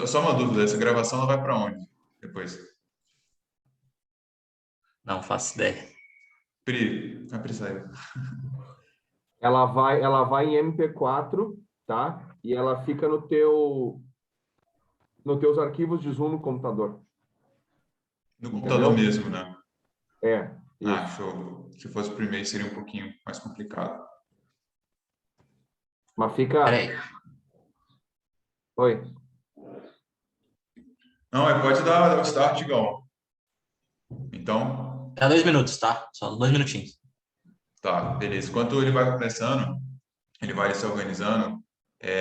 Só uma dúvida, essa gravação ela vai para onde? Depois. Não faço ideia. A Pri saiu. Ela vai em MP4, tá? E ela fica nos teus arquivos de Zoom no computador. No Entendeu? computador mesmo, né? É, Ah, isso. show. Se fosse por e-mail seria um pouquinho mais complicado. Mas fica... Peraí. Oi. Não, pode dar o start, Igão. Então, É 2 minutos, tá? Só 2 minutinhos. tá, beleza. Enquanto ele vai começando, ele vai se organizando.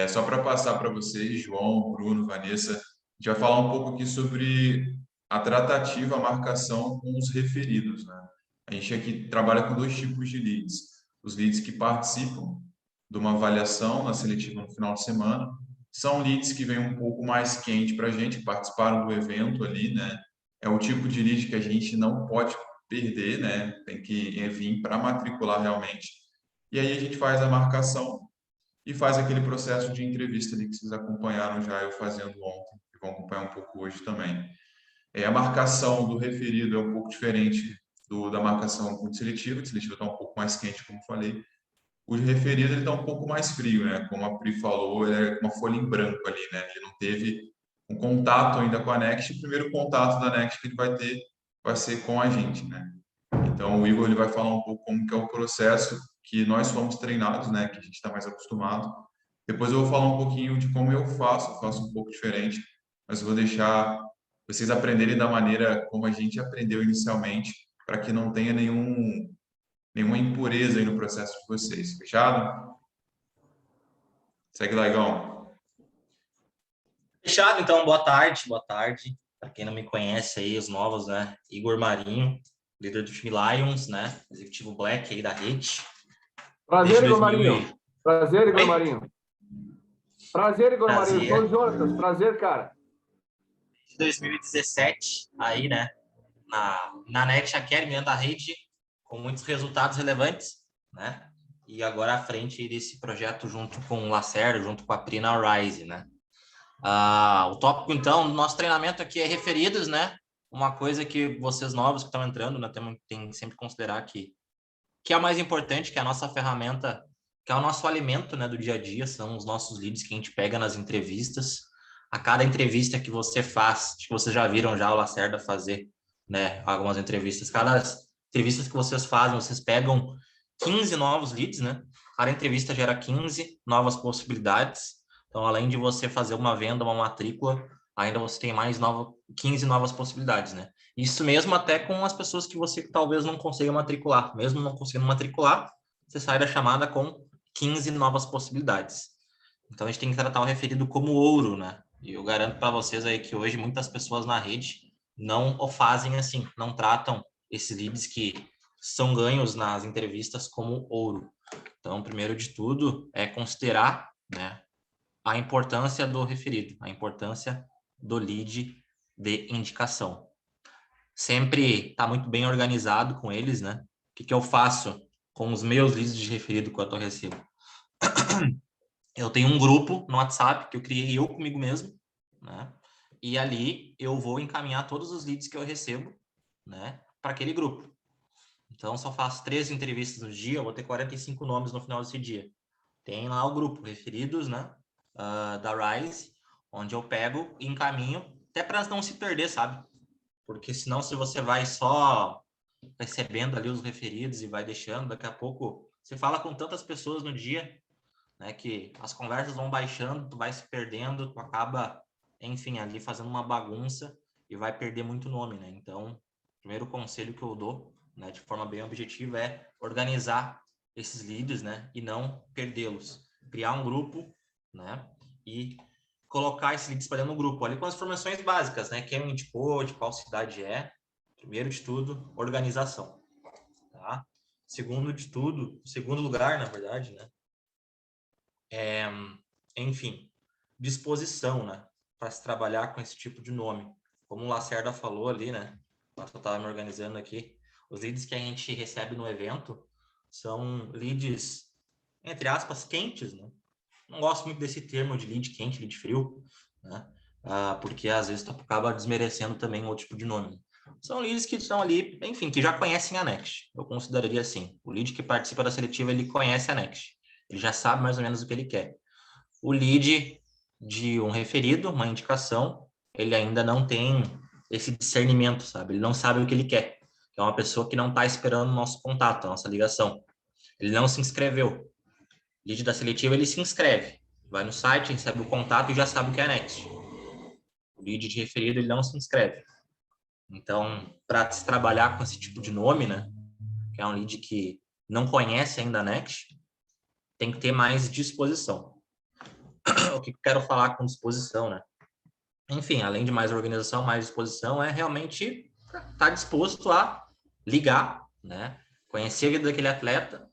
Só para passar para vocês, João, Bruno, Vanessa, a gente vai falar um pouco aqui sobre a tratativa, a marcação com os referidos, né? A gente aqui trabalha com dois tipos de leads. Os leads que participam de uma avaliação na seletiva no final de semana são leads que vêm um pouco mais quente para a gente, que participaram do evento ali, né? É o tipo de lead que a gente não pode perder, né? Tem que vir para matricular realmente. E aí a gente faz a marcação e faz aquele processo de entrevista ali que vocês acompanharam já eu fazendo ontem, e vão acompanhar um pouco hoje também. A marcação do referido é um pouco diferente da marcação com o seletivo está um pouco mais quente, como falei. O referido ele está um pouco mais frio, né? Como a Pri falou, ele é uma folha em branco ali, né? Ele não teve um contato ainda com a Next. O primeiro contato da Next que ele vai ter vai ser com a gente, né? Então, o Igor ele vai falar um pouco como que é o processo que nós fomos treinados, né? Que a gente está mais acostumado. Depois eu vou falar um pouquinho de como eu faço um pouco diferente, mas eu vou deixar vocês aprenderem da maneira como a gente aprendeu inicialmente, para que não tenha nenhuma impureza aí no processo de vocês. Fechado? Segue lá, Igão. Fechado, então. Boa tarde, boa tarde. Para quem não me conhece aí, os novos, né? Igor Marinho, líder do time Lions, né? Executivo Black aí da rede. Prazer, Desde Igor 2000 Marinho. Prazer, Igor Oi? Marinho. Prazer, Igor Marinho. Eu sou o Prazer. Jonatas. Prazer, cara. De 2017, aí, né? Na Next Academy, da rede, com muitos resultados relevantes, né? E agora à frente desse projeto junto com o Lacerda, junto com a Prina Rise, né? O tópico, então, do nosso treinamento aqui é referidos, né? Uma coisa que vocês novos que estão entrando, né, tem que sempre considerar que é o mais importante, que é a nossa ferramenta, que é o nosso alimento, né, do dia a dia, são os nossos leads que a gente pega nas entrevistas. A cada entrevista que você faz, acho que vocês já viram já o Lacerda fazer, né, algumas entrevistas. Cada entrevista que vocês fazem, vocês pegam 15 novos leads, né? Cada entrevista gera 15 novas possibilidades. Então, além de você fazer uma venda, uma matrícula, ainda você tem mais 15 novas possibilidades, né? Isso mesmo até com as pessoas que você talvez não consiga matricular. Mesmo não conseguindo matricular, você sai da chamada com 15 novas possibilidades. Então, a gente tem que tratar o referido como ouro, né? E eu garanto para vocês aí que hoje muitas pessoas na rede não o fazem assim, não tratam esses leads que são ganhos nas entrevistas como ouro. Então, primeiro de tudo, é considerar, né, a importância do referido, a importância do lead de indicação. Sempre está muito bem organizado com eles, né? O que eu faço com os meus leads de referido quando eu recebo? Eu tenho um grupo no WhatsApp que eu criei eu comigo mesmo, né? E ali eu vou encaminhar todos os leads que eu recebo, né, para aquele grupo. Então, se eu faço 3 entrevistas no dia, eu vou ter 45 nomes no final desse dia. Tem lá o grupo referidos, né, da Rise, onde eu pego e encaminho, até para não se perder, sabe? Porque senão, se você vai só recebendo ali os referidos e vai deixando, daqui a pouco você fala com tantas pessoas no dia, né, que as conversas vão baixando, tu vai se perdendo, tu acaba, enfim, ali fazendo uma bagunça e vai perder muito nome, né? Então, o primeiro conselho que eu dou, né, de forma bem objetiva, é organizar esses leads, né, e não perdê-los. Criar um grupo, né, e colocar esses leads para dentro do grupo, ali com as informações básicas, né, quem me indicou, de qual cidade é. Primeiro de tudo, organização, tá? Segundo lugar, na verdade, né, enfim, disposição, né, para se trabalhar com esse tipo de nome. Como o Lacerda falou ali, né, quando eu estava me organizando aqui, os leads que a gente recebe no evento são leads, entre aspas, quentes, né? Não gosto muito desse termo de lead quente, lead frio, né? porque às vezes tu acaba desmerecendo também outro tipo de nome. São leads que estão ali, enfim, que já conhecem a Next. Eu consideraria assim. O lead que participa da seletiva, ele conhece a Next. Ele já sabe mais ou menos o que ele quer. O lead de um referido, uma indicação, ele ainda não tem esse discernimento, sabe? Ele não sabe o que ele quer. É uma pessoa que não está esperando o nosso contato, a nossa ligação. Ele não se inscreveu. Lead da seletiva, ele se inscreve. Vai no site, recebe o contato e já sabe o que é a Next. O lead de referido, ele não se inscreve. Então, para se trabalhar com esse tipo de nome, né, que é um lead que não conhece ainda a Next, tem que ter mais disposição. O que eu quero falar com disposição, né? Enfim, além de mais organização, mais disposição, é realmente estar disposto a ligar, né, conhecer a vida daquele atleta,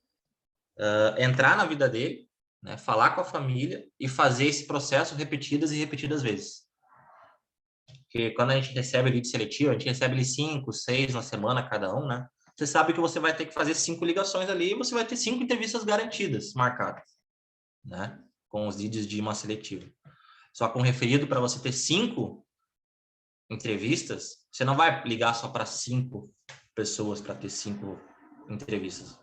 entrar na vida dele, né, falar com a família e fazer esse processo repetidas e repetidas vezes. Porque quando a gente recebe lead seletivo, a gente recebe ali 5, 6 na semana cada um, né? Você sabe que você vai ter que fazer 5 ligações ali e você vai ter 5 entrevistas garantidas, marcadas, né? Com os leads de uma seletiva. Só com referido, para você ter 5 entrevistas, você não vai ligar só para 5 pessoas para ter 5 entrevistas.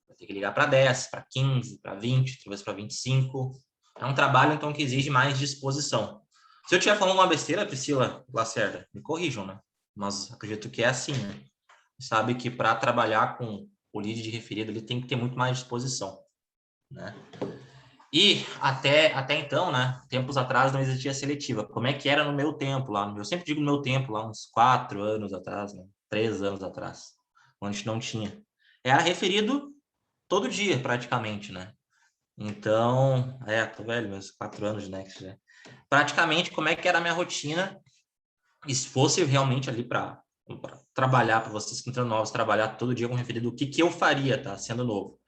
Vai ter que ligar para 10, para 15, para 20, talvez para 25. É um trabalho, então, que exige mais disposição. Se eu estiver falando uma besteira, Priscila Lacerda, me corrijam, né? Mas acredito que é assim, né? Sabe que para trabalhar com o lead de referido, ele tem que ter muito mais disposição, né? E até então, né? Tempos atrás não existia seletiva. Como é que era no meu tempo lá? Eu sempre digo no meu tempo, lá uns 4 anos atrás, né? 3 anos atrás, onde a gente não tinha. Era referido todo dia, praticamente, né? Então, tô velho, meus 4 anos de Next, né? Praticamente, como é que era a minha rotina? E se fosse realmente ali para trabalhar, para vocês que entram novos, trabalhar todo dia com referido, o que eu faria, tá? Sendo novo.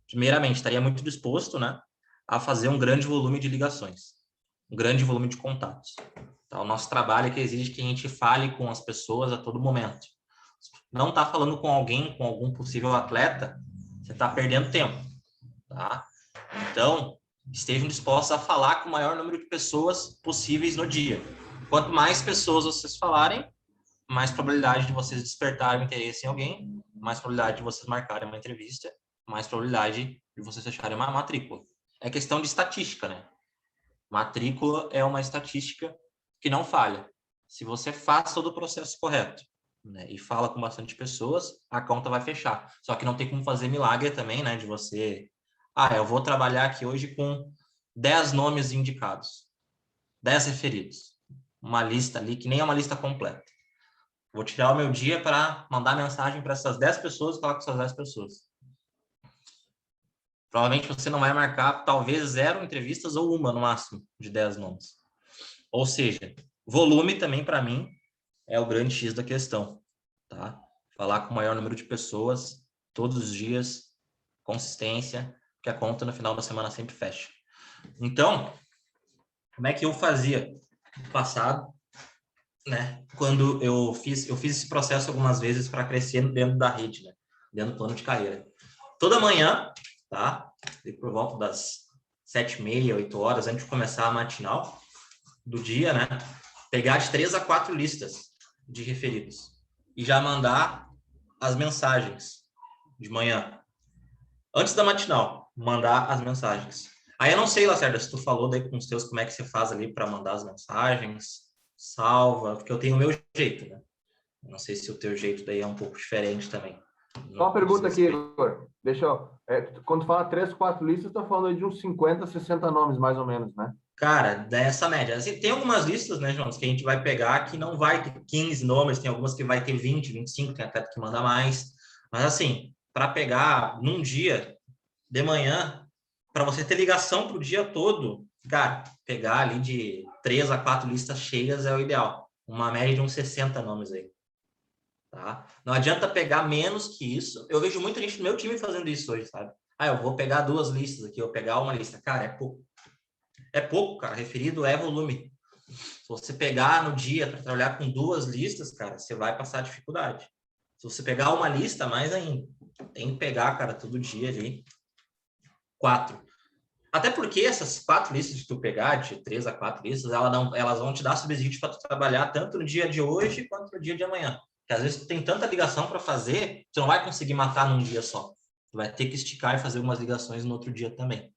Primeiramente, estaria muito disposto, né? A fazer um grande volume de ligações, um grande volume de contatos. Tá? O nosso trabalho é que exige que a gente fale com as pessoas a todo momento. Não tá falando com alguém, com algum possível atleta, você tá perdendo tempo, tá? Então, estejam dispostos a falar com o maior número de pessoas possíveis no dia. Quanto mais pessoas vocês falarem, mais probabilidade de vocês despertarem interesse em alguém, mais probabilidade de vocês marcarem uma entrevista, mais probabilidade de vocês fecharem uma matrícula. É questão de estatística, né? Matrícula é uma estatística que não falha. Se você faz todo o processo correto, né, e fala com bastante pessoas, a conta vai fechar. Só que não tem como fazer milagre também, né? De você... eu vou trabalhar aqui hoje com 10 nomes indicados, 10 referidos. Uma lista ali que nem é uma lista completa. Vou tirar o meu dia para mandar mensagem para essas 10 pessoas e falar com essas 10 pessoas. Provavelmente você não vai marcar, talvez 0 entrevistas ou uma no máximo, de 10 nomes. Ou seja, volume também, para mim, é o grande X da questão. Tá? Falar com o maior número de pessoas, todos os dias, consistência, que a conta no final da semana sempre fecha. Então, como é que eu fazia no passado, né? Quando eu fiz esse processo algumas vezes para crescer dentro da rede, né? Dentro do plano de carreira. Toda manhã, tá? Por volta das 7h30, 8 horas, antes de começar a matinal do dia, né? Pegar de 3 a 4 listas de referidos e já mandar as mensagens de manhã. Antes da matinal, mandar as mensagens. Aí eu não sei, Lacerda, se tu falou daí com os teus, como é que você faz ali para mandar as mensagens, salva, porque eu tenho o meu jeito, né? Não sei se o teu jeito daí é um pouco diferente também. Só uma pergunta aqui, Igor. Deixa eu... quando fala 3, 4 listas, tá falando aí de uns 50, 60 nomes, mais ou menos, né? Cara, dessa média. Assim, tem algumas listas, né, Jonas, que a gente vai pegar que não vai ter 15 nomes, tem algumas que vai ter 20, 25, tem atleta que manda mais. Mas, assim, para pegar num dia, de manhã, para você ter ligação para o dia todo, cara, pegar ali de 3 a 4 listas cheias é o ideal. Uma média de uns 60 nomes aí. Tá? Não adianta pegar menos que isso. Eu vejo muita gente no meu time fazendo isso hoje, sabe? Eu vou pegar 2 listas aqui, eu vou pegar uma lista. Cara, é pouco. É pouco, cara. Referido é volume. Se você pegar no dia para trabalhar com 2 listas, cara, você vai passar dificuldade. Se você pegar uma lista, mais ainda. Tem que pegar, cara, todo dia ali 4. Até porque essas 4 listas que tu pegar, de 3 a 4 listas, elas vão te dar subsídio para tu trabalhar tanto no dia de hoje quanto no dia de amanhã. Porque às vezes tu tem tanta ligação para fazer, tu não vai conseguir matar num dia só. Tu vai ter que esticar e fazer algumas ligações no outro dia também.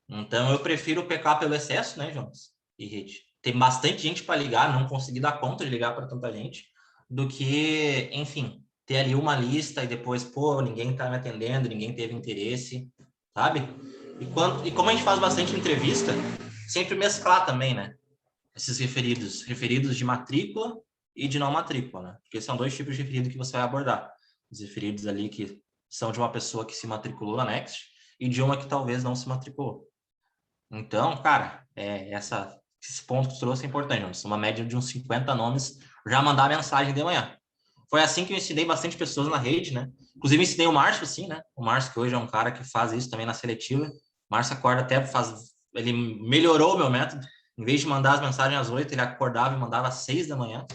Então, eu prefiro pecar pelo excesso, né, Jonas e Rede? Tem bastante gente para ligar, não conseguir dar conta de ligar para tanta gente, do que, enfim, ter ali uma lista e depois, pô, ninguém tá me atendendo, ninguém teve interesse, sabe? E como a gente faz bastante entrevista, sempre mesclar também, né? Esses referidos de matrícula e de não matrícula, né? Porque são 2 tipos de referido que você vai abordar. Os referidos ali que são de uma pessoa que se matriculou na Next e de uma que talvez não se matriculou. Então, cara, esse ponto que tu trouxe é importante. Uma média de uns 50 nomes já mandar mensagem de manhã. Foi assim que eu ensinei bastante pessoas na rede, né? Inclusive, ensinei o Márcio, assim, né? O Márcio, que hoje é um cara que faz isso também na seletiva. O Márcio acorda ele melhorou o meu método. Em vez de mandar as mensagens às 8, ele acordava e mandava às 6 da manhã.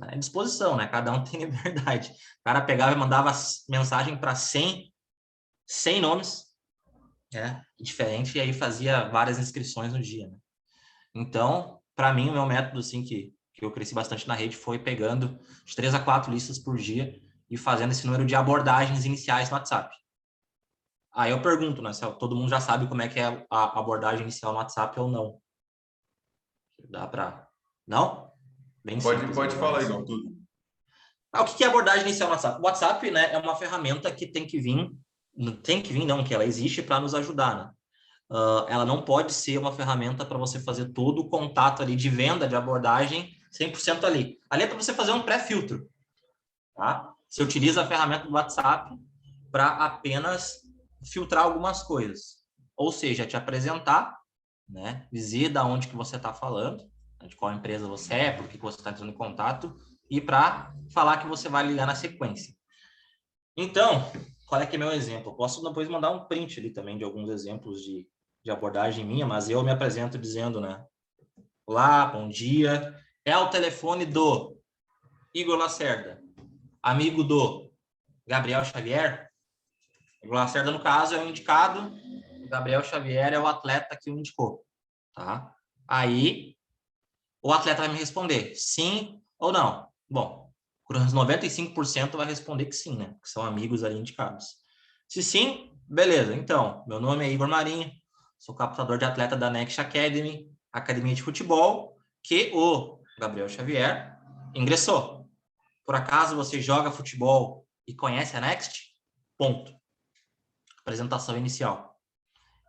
É disposição, né? Cada um tem liberdade. O cara pegava e mandava mensagem para 100 nomes, diferente, e aí fazia várias inscrições no dia, né? Então, para mim, o meu método, assim, que eu cresci bastante na rede foi pegando de 3 a 4 listas por dia e fazendo esse número de abordagens iniciais no WhatsApp. Aí eu pergunto, né, se todo mundo já sabe como é que é a abordagem inicial no WhatsApp ou não. Dá para... Não? Bem simples. Pode falar, Igor, tudo. O que é abordagem inicial no WhatsApp? O WhatsApp, né, é uma ferramenta que tem que vir, que ela existe para nos ajudar, né? Ela não pode ser uma ferramenta para você fazer todo o contato ali de venda, de abordagem, 100% ali. Ali é para você fazer um pré-filtro, tá? Você utiliza a ferramenta do WhatsApp para apenas filtrar algumas coisas. Ou seja, te apresentar, né? Dizer da onde que você está falando, de qual empresa você é, por que você está entrando em contato, e para falar que você vai ligar na sequência. Então, qual é que é meu exemplo? Eu posso depois mandar um print ali também de alguns exemplos de abordagem minha, mas eu me apresento dizendo, né? Olá, bom dia. É o telefone do Igor Lacerda, amigo do Gabriel Xavier. Igor Lacerda, no caso, é o indicado. O Gabriel Xavier é o atleta que o indicou, tá? Aí, o atleta vai me responder sim ou não. Bom, por uns 95% vai responder que sim, né? Que são amigos ali indicados. Se sim, beleza. Então, meu nome é Igor Marinho, sou captador de atleta da Next Academy, academia de futebol, que o Gabriel Xavier ingressou. Por acaso você joga futebol e conhece a Next? Ponto. Apresentação inicial.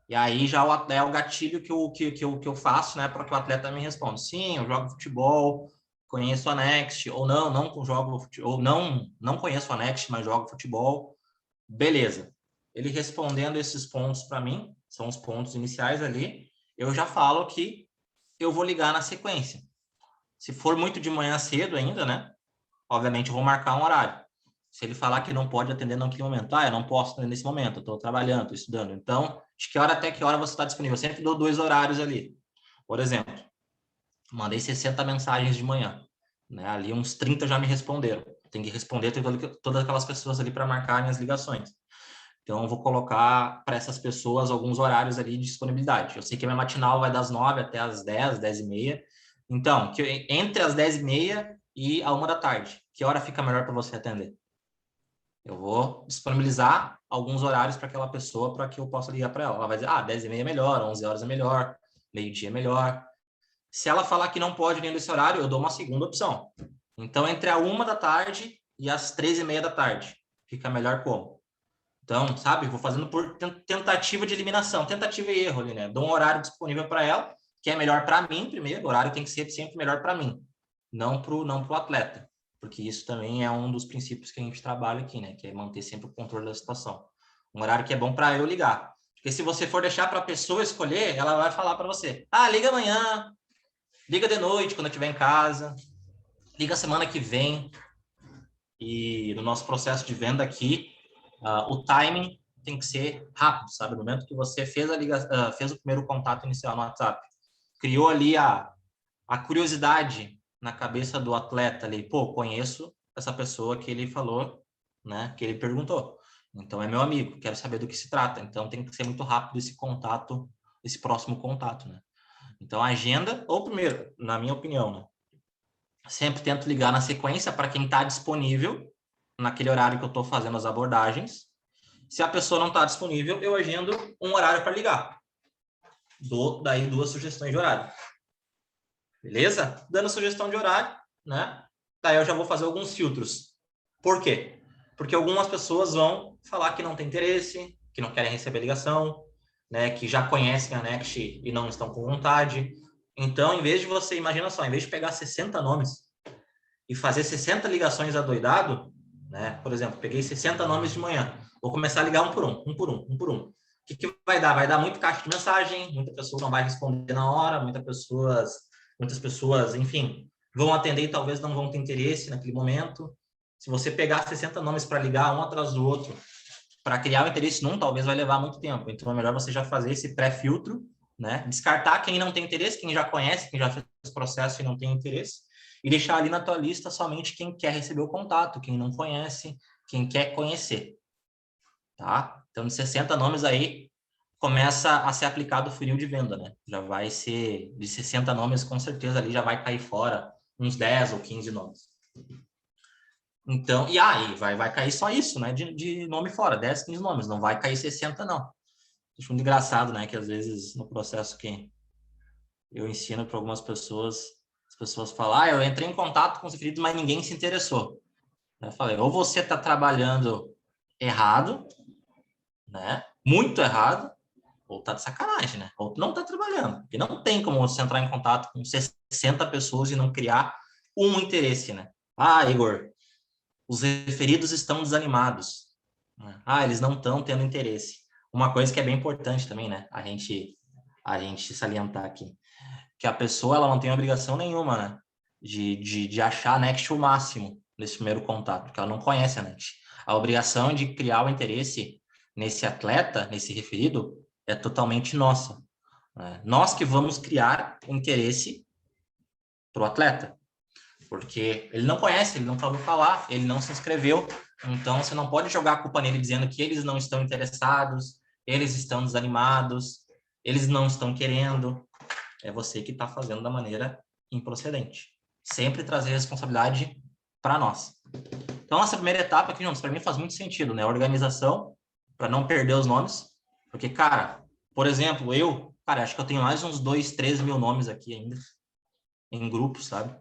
E aí já é o gatilho que eu faço, né, para que o atleta me responda. Sim, eu jogo futebol, conheço a Next, ou não jogo ou não conheço a Next, mas jogo futebol. Beleza. Ele respondendo esses pontos para mim, são os pontos iniciais ali, eu já falo que eu vou ligar na sequência. Se for muito de manhã cedo ainda, né? Obviamente eu vou marcar um horário. Se ele falar que não pode atender naquele momento, eu não posso atender nesse momento, eu estou trabalhando, estou estudando. Então, de que hora até que hora você está disponível? Eu sempre dou 2 horários ali. Por exemplo, mandei 60 mensagens de manhã, né? Ali uns 30 já me responderam. Tem que responder todas aquelas pessoas ali para marcar minhas ligações. Então, eu vou colocar para essas pessoas alguns horários ali de disponibilidade. Eu sei que a minha matinal vai das 9 até as 10, 10 e meia. Então, entre as 10 e meia e a 1 da tarde, que hora fica melhor para você atender? Eu vou disponibilizar alguns horários para aquela pessoa para que eu possa ligar para ela. Ela vai dizer, 10 e meia é melhor, 11 horas é melhor, meio-dia é melhor. Se ela falar que não pode nem nesse horário, eu dou uma segunda opção. Então, entre a 1 da tarde e as 3 e meia da tarde, fica melhor como? Então, sabe, vou fazendo por tentativa de eliminação, tentativa e erro ali, né? Dou um horário disponível para ela, que é melhor para mim primeiro, o horário tem que ser sempre melhor para mim, não pro atleta, porque isso também é um dos princípios que a gente trabalha aqui, né? Que é manter sempre o controle da situação. Um horário que é bom para eu ligar. Porque se você for deixar para a pessoa escolher, ela vai falar para você, liga amanhã, liga de noite quando eu estiver em casa, liga semana que vem. E no nosso processo de venda aqui, o timing tem que ser rápido, sabe? No momento que você fez fez o primeiro contato inicial no WhatsApp, criou ali a curiosidade na cabeça do atleta ali, pô, conheço essa pessoa que ele falou, né? Que ele perguntou. Então é meu amigo, quero saber do que se trata. Então tem que ser muito rápido esse esse próximo contato, né? Então, a agenda, ou primeiro, na minha opinião, né? Sempre tento ligar na sequência para quem está disponível naquele horário que eu estou fazendo as abordagens. Se a pessoa não está disponível, eu agendo um horário para ligar. Dou daí 2 sugestões de horário. Beleza? Dando sugestão de horário, né? Daí eu já vou fazer alguns filtros. Por quê? Porque algumas pessoas vão falar que não tem interesse, que não querem receber ligação, né? Que já conhecem a Next e não estão com vontade. Então, em vez de você, imagina só, em vez de pegar 60 nomes e fazer 60 ligações adoidado, né? Por exemplo, peguei 60 nomes de manhã, vou começar a ligar um por um. O que vai dar? Vai dar muito caixa de mensagem, muita pessoa não vai responder na hora, muitas pessoas, enfim, vão atender e talvez não vão ter interesse naquele momento. Se você pegar 60 nomes para ligar um atrás do outro, para criar o interesse num, talvez vai levar muito tempo. Então, é melhor você já fazer esse pré-filtro, né? Descartar quem não tem interesse, quem já conhece, quem já fez o processo e não tem interesse, e deixar ali na tua lista somente quem quer receber o contato, quem não conhece, quem quer conhecer, tá? Então, de 60 nomes aí, começa a ser aplicado o funil de venda, né? Já vai ser, de 60 nomes, com certeza ali já vai cair fora uns 10 ou 15 nomes. Então, e aí, vai cair só isso, né? De nome fora, 10, 15 nomes, não vai cair 60, não. Acho muito engraçado, né? Que às vezes no processo que eu ensino para algumas pessoas, as pessoas falam, eu entrei em contato com os referidos, mas ninguém se interessou. Eu falei, ou você está trabalhando errado, né? Muito errado, ou tá de sacanagem, né? Ou não tá trabalhando. Porque não tem como você entrar em contato com 60 pessoas e não criar um interesse, né? Igor, os referidos estão desanimados. Eles não estão tendo interesse. Uma coisa que é bem importante também, né? A gente salientar aqui. Que a pessoa, ela não tem obrigação nenhuma, né? De achar a Next o máximo nesse primeiro contato, porque ela não conhece a Next. A obrigação de criar o interesse nesse atleta, nesse referido, é totalmente nossa. Né? Nós que vamos criar o interesse para o atleta. Porque ele não conhece, ele não ouviu falar, ele não se inscreveu, então você não pode jogar a culpa nele dizendo que eles não estão interessados, eles estão desanimados, eles não estão querendo. É você que está fazendo da maneira improcedente. Sempre trazer responsabilidade para nós. Então, essa primeira etapa aqui, para mim faz muito sentido, né? Organização, para não perder os nomes, porque, cara, por exemplo, acho que eu tenho mais uns 2, 3 mil nomes aqui ainda, em grupos, sabe?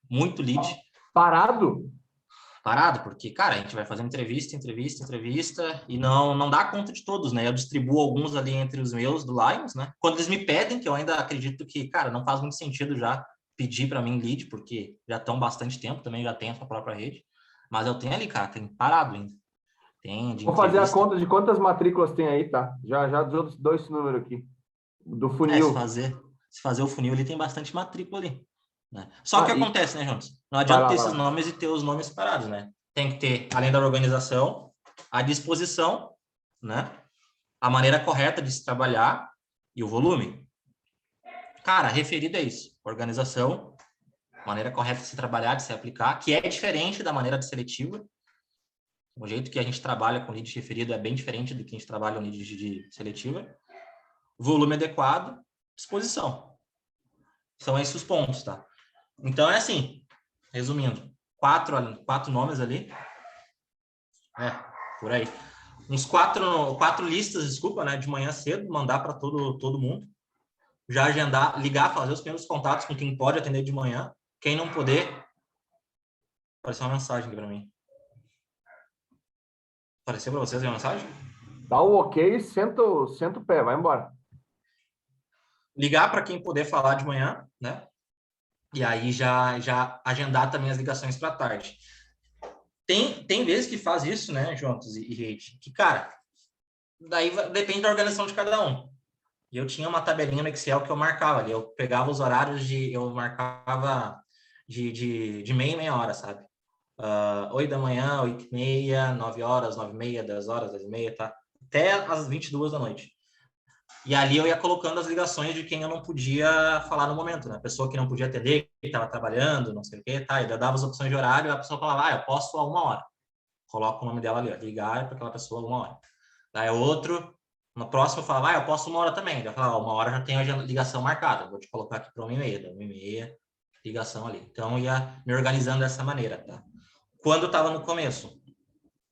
Muito lead. Parado? Parado, porque, cara, a gente vai fazer entrevista, e não dá conta de todos, né? Eu distribuo alguns ali entre os meus, do Lions, né? Quando eles me pedem, que eu ainda acredito que, cara, não faz muito sentido já pedir para mim lead, porque já estão bastante tempo, também já tem a sua própria rede. Mas eu tenho ali, cara, tem parado ainda. Tem de Vou fazer a entrevista. conta de quantas matrículas tem aí, tá? Já dou esse número aqui. Do funil. Se fazer o funil, ele tem bastante matrícula ali. Né? Só que acontece, né, Jonas? Não adianta ter esses nomes e ter os nomes separados, né? Tem que ter, além da organização, a disposição, né? A maneira correta de se trabalhar e o volume. Cara, referido é isso. Organização, maneira correta de se trabalhar, de se aplicar, que é diferente da maneira de seletiva. O jeito que a gente trabalha com lead referido é bem diferente do que a gente trabalha com lead de seletiva. Volume adequado, disposição. São esses os pontos, tá? Então, é assim, resumindo, quatro nomes ali, por aí. Uns quatro listas, desculpa, né, de manhã cedo, mandar para todo mundo. Já agendar, ligar, fazer os primeiros contatos com quem pode atender de manhã. Quem não puder, apareceu uma mensagem aqui para mim. Apareceu para vocês a mensagem? Dá o ok, senta o pé, vai embora. Ligar para quem puder falar de manhã, né? E aí já agendar também as ligações para tarde. Tem vezes que faz isso, né, Jonas e Reide? Que, cara, daí depende da organização de cada um. E eu tinha uma tabelinha no Excel que eu marcava ali. Eu pegava os horários eu marcava de meia em meia hora, sabe? 8 da manhã, 8h30, 9 horas, 9h30, 10 horas, 10h30, tá? Até as 22 da noite. E ali eu ia colocando as ligações de quem eu não podia falar no momento, né? A pessoa que não podia atender, que estava trabalhando, não sei o quê, tá? E eu dava as opções de horário, a pessoa falava, eu posso a 1 hora. Coloca o nome dela ali, ó, ligar para aquela pessoa a 1 hora. Daí outro, No próximo eu falava, eu posso 1 hora também. Já falava, 1 hora já tenho a ligação marcada. Vou te colocar aqui para 1h30, da 1h30, ligação ali. Então, eu ia me organizando dessa maneira, tá? Quando eu estava no começo,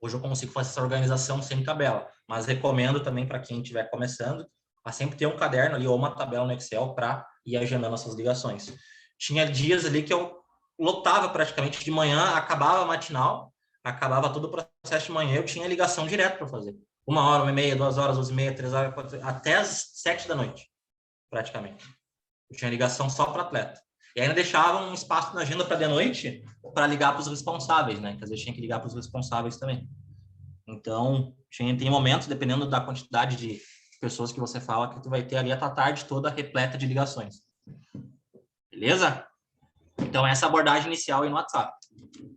hoje eu consigo fazer essa organização sem tabela, mas recomendo também para quem estiver começando a sempre ter um caderno ali ou uma tabela no Excel para ir agendando essas ligações. Tinha dias ali que eu lotava praticamente de manhã, acabava a matinal, acabava todo o processo de manhã, eu tinha ligação direto para fazer. 1 hora, 1h30, 2 horas, 2h30, 3 horas, 4, até as 7 da noite, praticamente. Eu tinha ligação só para atleta. E ainda deixava um espaço na agenda para de noite para ligar para os responsáveis, né? Quer dizer, tinha que ligar para os responsáveis também. Então, tem momentos, dependendo da quantidade de pessoas que você fala, que tu vai ter ali a tua tarde toda repleta de ligações. Beleza? Então, essa abordagem inicial aí no WhatsApp.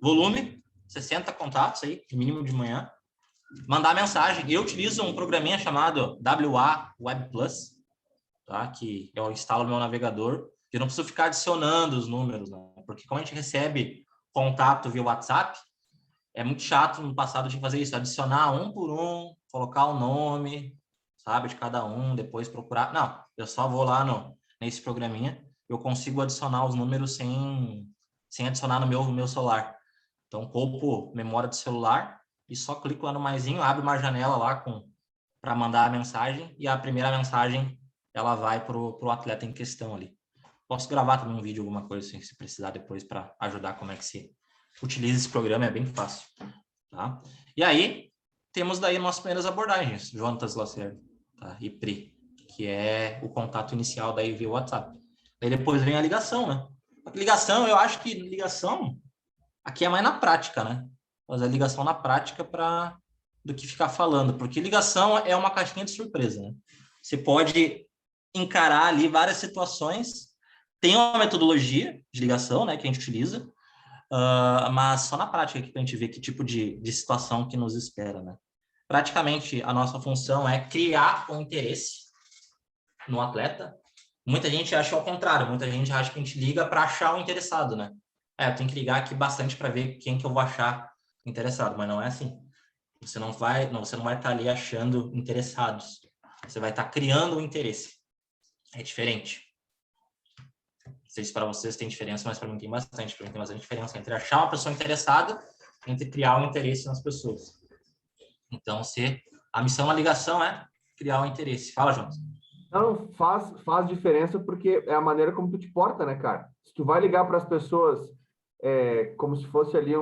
Volume, 60 contatos aí, mínimo de manhã. Mandar mensagem. Eu utilizo um programinha chamado WA Web Plus, tá? Que eu instalo no meu navegador. Eu não preciso ficar adicionando os números, né? Porque como a gente recebe contato via WhatsApp, é muito chato no passado de fazer isso, adicionar um por um, colocar o nome, sabe, de cada um, depois procurar. Não, eu só vou lá nesse programinha, eu consigo adicionar os números sem adicionar no meu celular. Então, poupo memória do celular e só clico lá no maisinho, abre uma janela lá para mandar a mensagem e a primeira mensagem ela vai para o atleta em questão ali. Posso gravar também um vídeo, alguma coisa assim, se precisar depois para ajudar como é que se utiliza esse programa, é bem fácil. Tá? E aí, temos daí nossas primeiras abordagens, Jonatas Lacerda, tá? E Pri, que é o contato inicial daí via WhatsApp. Aí depois vem a ligação, né? A ligação, eu acho que ligação aqui é mais na prática, né? Fazer a ligação na prática do que ficar falando, porque ligação é uma caixinha de surpresa, né? Você pode encarar ali várias situações, tem uma metodologia de ligação, né, que a gente utiliza, mas só na prática que a gente vê que tipo de situação que nos espera, né? Praticamente, a nossa função é criar um interesse no atleta. Muita gente acha ao contrário, muita gente acha que a gente liga para achar o interessado, né? Eu tenho que ligar aqui bastante para ver quem que eu vou achar interessado, mas não é assim. Você não vai estar ali achando interessados. Você vai estar criando um interesse. É diferente. Não sei se para vocês tem diferença, mas para mim tem bastante. Para mim tem bastante diferença entre achar uma pessoa interessada e entre criar um interesse nas pessoas. Então, a missão da ligação é criar um interesse. Fala, Jonas. Não, faz diferença porque é a maneira como tu te porta, né, cara? Se tu vai ligar para as pessoas como se fosse ali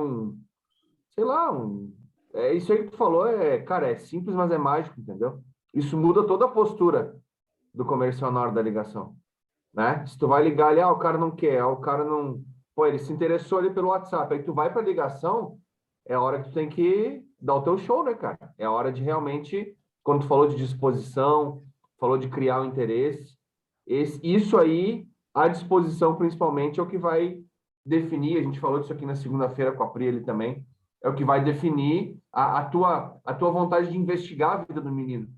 sei lá, isso aí que tu falou, cara, é simples, mas é mágico, entendeu? Isso muda toda a postura do comercial na hora da ligação, né? Se tu vai ligar ali, o cara não quer, o cara não... Pô, ele se interessou ali pelo WhatsApp, aí tu vai para a ligação, é a hora que tu tem que dar o teu show, né, cara? É a hora de realmente, quando tu falou de disposição, falou de criar o interesse, isso aí, a disposição principalmente, é o que vai definir, a gente falou disso aqui na segunda-feira com a Pri ali também, é o que vai definir a tua vontade de investigar a vida do menino,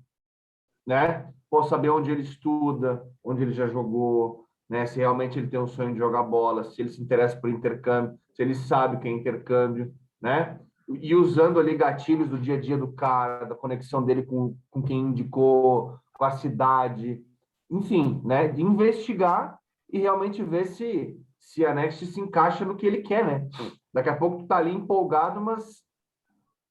né? Pô, saber onde ele estuda, onde ele já jogou, né? Se realmente ele tem um sonho de jogar bola, se ele se interessa por intercâmbio, se ele sabe o que é intercâmbio, né? E usando ali gatilhos do dia a dia do cara, da conexão dele com quem indicou, com a cidade, enfim, né? De investigar e realmente ver se a Next se encaixa no que ele quer, né? Daqui a pouco tu tá ali empolgado, mas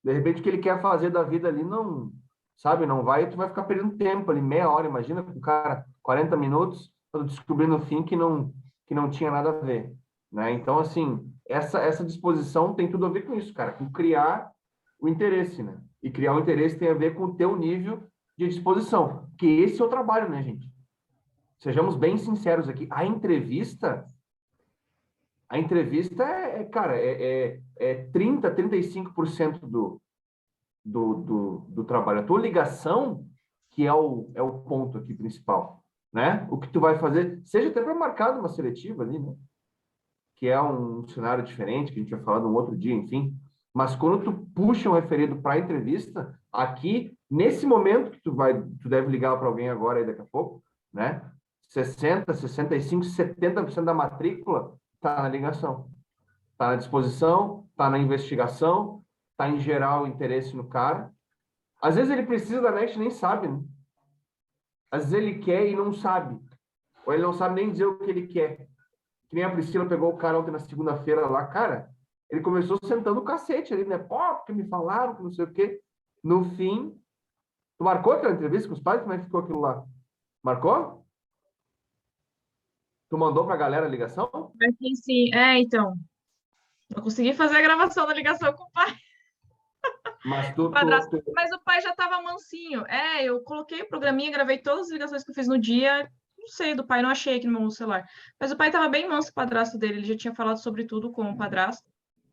de repente o que ele quer fazer da vida ali não, sabe, não vai, tu vai ficar perdendo tempo ali, meia hora, imagina com o cara 40 minutos, para descobrir no fim que não tinha nada a ver, né? Então, assim, essa disposição tem tudo a ver com isso, cara, com criar o interesse, né? E criar o interesse tem a ver com o teu nível de disposição, que esse é o trabalho, né, gente? Sejamos bem sinceros aqui, a entrevista cara, é 30, 35% do trabalho. A tua ligação que é o ponto aqui principal, né? O que tu vai fazer, seja até para marcar uma seletiva ali, né? Que é um cenário diferente, que a gente vai falar num outro dia, enfim. Mas quando tu puxa um referido para a entrevista, aqui, nesse momento que tu deve ligar para alguém agora, aí daqui a pouco, né? 60, 65, 70% da matrícula está na ligação. Está na disposição, está na investigação, está em gerar o interesse no cara. Às vezes ele precisa da Next e nem sabe, né? Às vezes ele quer e não sabe. Ou ele não sabe nem dizer o que ele quer. Que nem a Priscila pegou o cara ontem na segunda-feira lá, cara, ele começou sentando o cacete ali, né? Pô, porque me falaram, que não sei o quê. No fim, tu marcou aquela entrevista com os pais? Como é que ficou aquilo lá? Marcou? Tu mandou pra galera a ligação? Mas sim, então. Eu consegui fazer a gravação da ligação com o pai, Mas com o padrasto. Mas o pai já estava mansinho. Eu coloquei o programinha, gravei todas as ligações que eu fiz no dia. Não sei, do pai não achei aqui no meu celular. Mas o pai estava bem manso, o padrasto dele. Ele já tinha falado sobre tudo com o padrasto.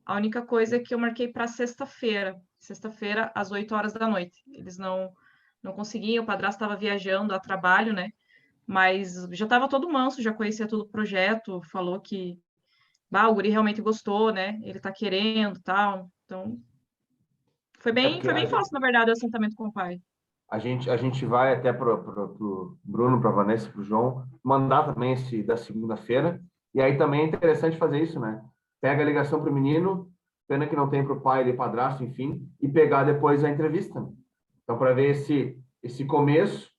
A única coisa é que eu marquei para sexta-feira. Sexta-feira, às 8 horas da noite. Eles não conseguiam, o padrasto estava viajando a trabalho, né? Mas já estava todo manso, já conhecia todo o projeto, falou que o guri realmente gostou, né? Ele tá querendo, tal. Então, foi bem fácil, na verdade, o assentamento com o pai. A gente vai até pro Bruno, para Vanessa, pro João, mandar também esse da segunda-feira. E aí também é interessante fazer isso, né? Pega a ligação pro menino, pena que não tem pro pai, ele padrasto, enfim, e pegar depois a entrevista. Né? Então, para ver esse começo,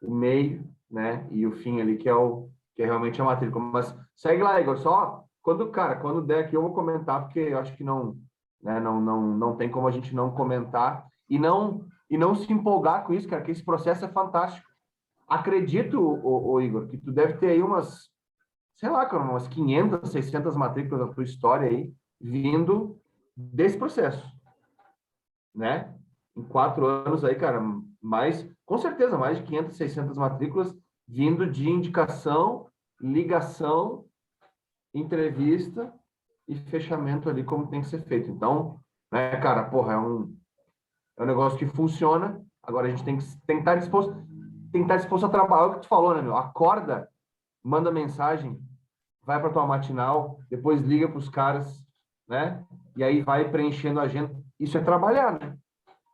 o meio, né? E o fim ali, que é realmente a matrícula. Mas segue lá, Igor, só quando der aqui eu vou comentar, porque eu acho que não, né, não tem como a gente não comentar e não se empolgar com isso, cara, que esse processo é fantástico. Acredito, o Igor, que tu deve ter aí umas, sei lá, cara, umas 500, 600 matrículas da tua história aí, vindo desse processo, né? Em 4 anos aí, cara, com certeza, mais de 500, 600 matrículas vindo de indicação, ligação, entrevista e fechamento ali como tem que ser feito. Então, né, cara, porra, é um negócio que funciona. Agora a gente tem que estar disposto a trabalhar. É o que tu falou, né, meu? Acorda, manda mensagem, vai para tua matinal, depois liga para os caras, né? E aí vai preenchendo a agenda. Isso é trabalhar, né?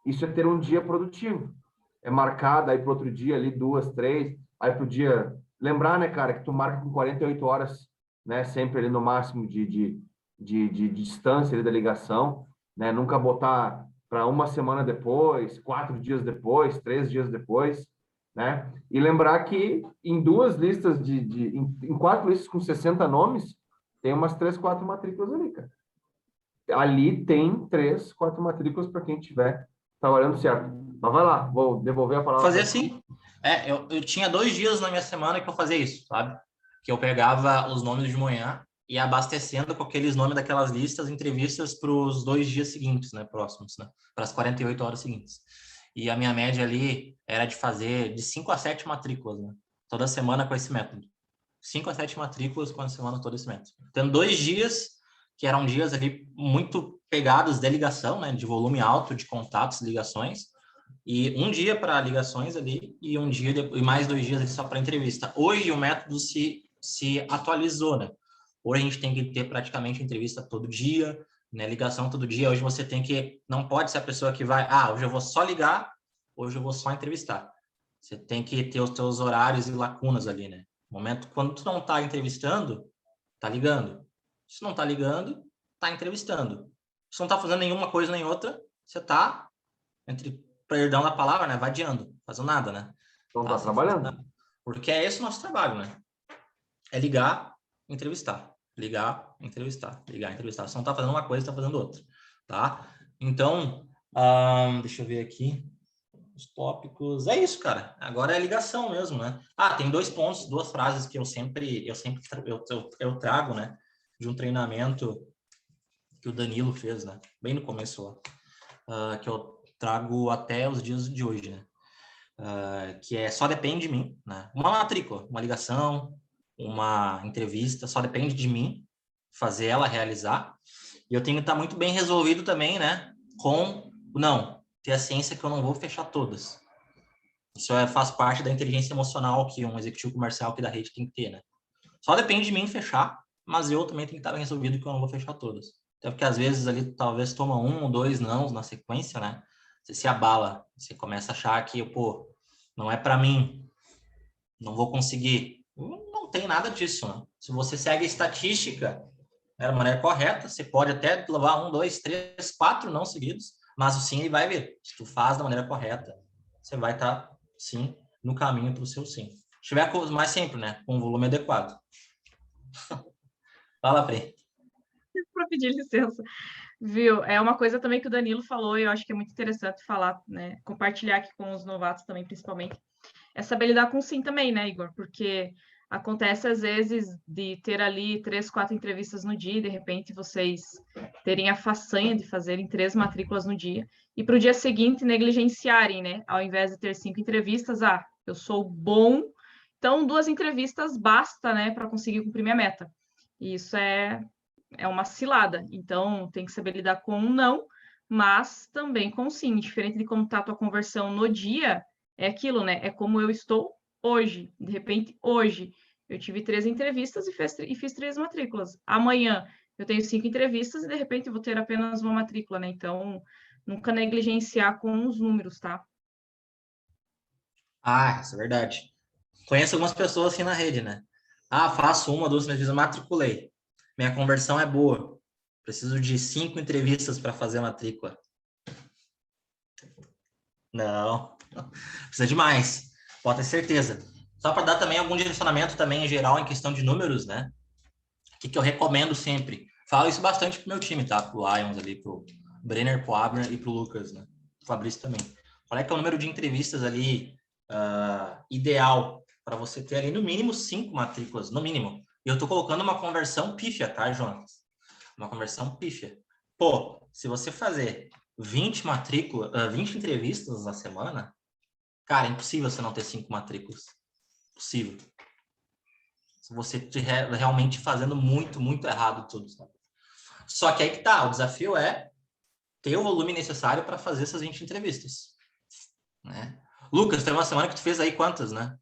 Isso é ter um dia produtivo. É marcar, daí para outro dia ali, 2, 3, aí para o dia... Lembrar, né, cara, que tu marca com 48 horas, né? Sempre ali no máximo de distância ali da ligação, né? Nunca botar para uma semana depois, 4 dias depois, 3 dias depois, né? E lembrar que em 2 listas em 4 listas com 60 nomes, tem umas 3, 4 matrículas ali, cara. Ali tem 3, 4 matrículas para quem tiver trabalhando certo. Mas vai lá, vou devolver a palavra. Fazer assim. Eu tinha 2 dias na minha semana que eu fazia isso, sabe? Que eu pegava os nomes de manhã e abastecendo com aqueles nomes daquelas listas, entrevistas para os 2 dias seguintes, né? Próximos, né? Para as 48 horas seguintes. E a minha média ali era de fazer de 5 a 7 matrículas, né? Toda semana com esse método. 5 a 7 matrículas com a semana toda esse método. Tendo 2 dias, que eram dias ali muito pegados de ligação, né? De volume alto de contatos, ligações. E um dia para ligações ali e um dia e mais 2 dias ali só para entrevista. Hoje o método se atualizou, né? Hoje a gente tem que ter praticamente entrevista todo dia, né? Ligação todo dia. Hoje você tem que, não pode ser a pessoa que vai, hoje eu vou só ligar, hoje eu vou só entrevistar. Você tem que ter os teus horários e lacunas ali, né? No momento quando tu não está entrevistando, tá ligando. Se não tá ligando, tá entrevistando. Se não tá fazendo nenhuma coisa nem outra, você tá perdão da palavra, né? Vadiando, fazendo nada, né? Não tá trabalhando. Porque é esse o nosso trabalho, né? É ligar, entrevistar. Ligar, entrevistar. Ligar, entrevistar. Você não tá fazendo uma coisa, tá fazendo outra, tá? Então, deixa eu ver aqui os tópicos. É isso, cara. Agora é ligação mesmo, né? Tem 2 pontos, 2 frases que eu sempre trago, né? De um treinamento que o Danilo fez, né? Bem no começo lá. Que eu trago até os dias de hoje, né? Que é só depende de mim, né? Uma matrícula, uma ligação, uma entrevista, só depende de mim fazer ela realizar. E eu tenho que estar muito bem resolvido também, né? Com ter a ciência que eu não vou fechar todas. Isso faz parte da inteligência emocional que um executivo comercial aqui da rede tem que ter, né? Só depende de mim fechar, mas eu também tenho que estar bem resolvido que eu não vou fechar todas. Até porque às vezes ali talvez toma 1 ou 2 nãos na sequência, né? Você se abala, você começa a achar que, não é para mim, não vou conseguir. Não tem nada disso, né? Se você segue a estatística da maneira correta, você pode até levar 1, 2, 3, 4 não seguidos, mas o sim ele vai vir. Se tu faz da maneira correta, você vai estar, sim, no caminho para o seu sim. Se tiver, mais sempre, né? Com volume adequado. Fala, Pri. Para pedir licença. Viu? É uma coisa também que o Danilo falou, e eu acho que é muito interessante falar, né? Compartilhar aqui com os novatos também, principalmente. É saber lidar com sim também, né, Igor? Porque acontece às vezes de ter ali 3, 4 entrevistas no dia, e de repente vocês terem a façanha de fazerem 3 matrículas no dia, e para o dia seguinte negligenciarem, né? Ao invés de ter 5 entrevistas, eu sou bom, então 2 entrevistas basta, né, para conseguir cumprir minha meta. E isso é uma cilada. Então, tem que saber lidar com um não, mas também com sim. Diferente de como está a tua conversão no dia, é aquilo, né? É como eu estou hoje. De repente, hoje, eu tive 3 entrevistas e fiz 3 matrículas. Amanhã, eu tenho 5 entrevistas e, de repente, eu vou ter apenas uma matrícula, né? Então, nunca negligenciar com os números, tá? Isso é verdade. Conheço algumas pessoas assim na rede, né? Faço 1, 2 entrevistas, matriculei. Minha conversão é boa. Preciso de 5 entrevistas para fazer a matrícula. Não, precisa de mais. Pode ter certeza. Só para dar também algum direcionamento também em geral em questão de números, né? O que eu recomendo sempre. Falo isso bastante pro meu time, tá? Pro Lions ali, pro Brenner, pro Abner e pro Lucas, né? O Fabrício também. Qual é que é o número de entrevistas ali ideal para você ter ali no mínimo 5 matrículas, no mínimo. E eu tô colocando uma conversão pífia, tá, Jonas? Uma conversão pífia. Pô, se você fazer 20 entrevistas na semana, cara, é impossível você não ter 5 matrículas. Possível. Se você estiver realmente fazendo muito, muito errado tudo, sabe? Só que aí que tá, o desafio é ter o volume necessário para fazer essas 20 entrevistas, né? Lucas, tem uma semana que tu fez aí quantas, né?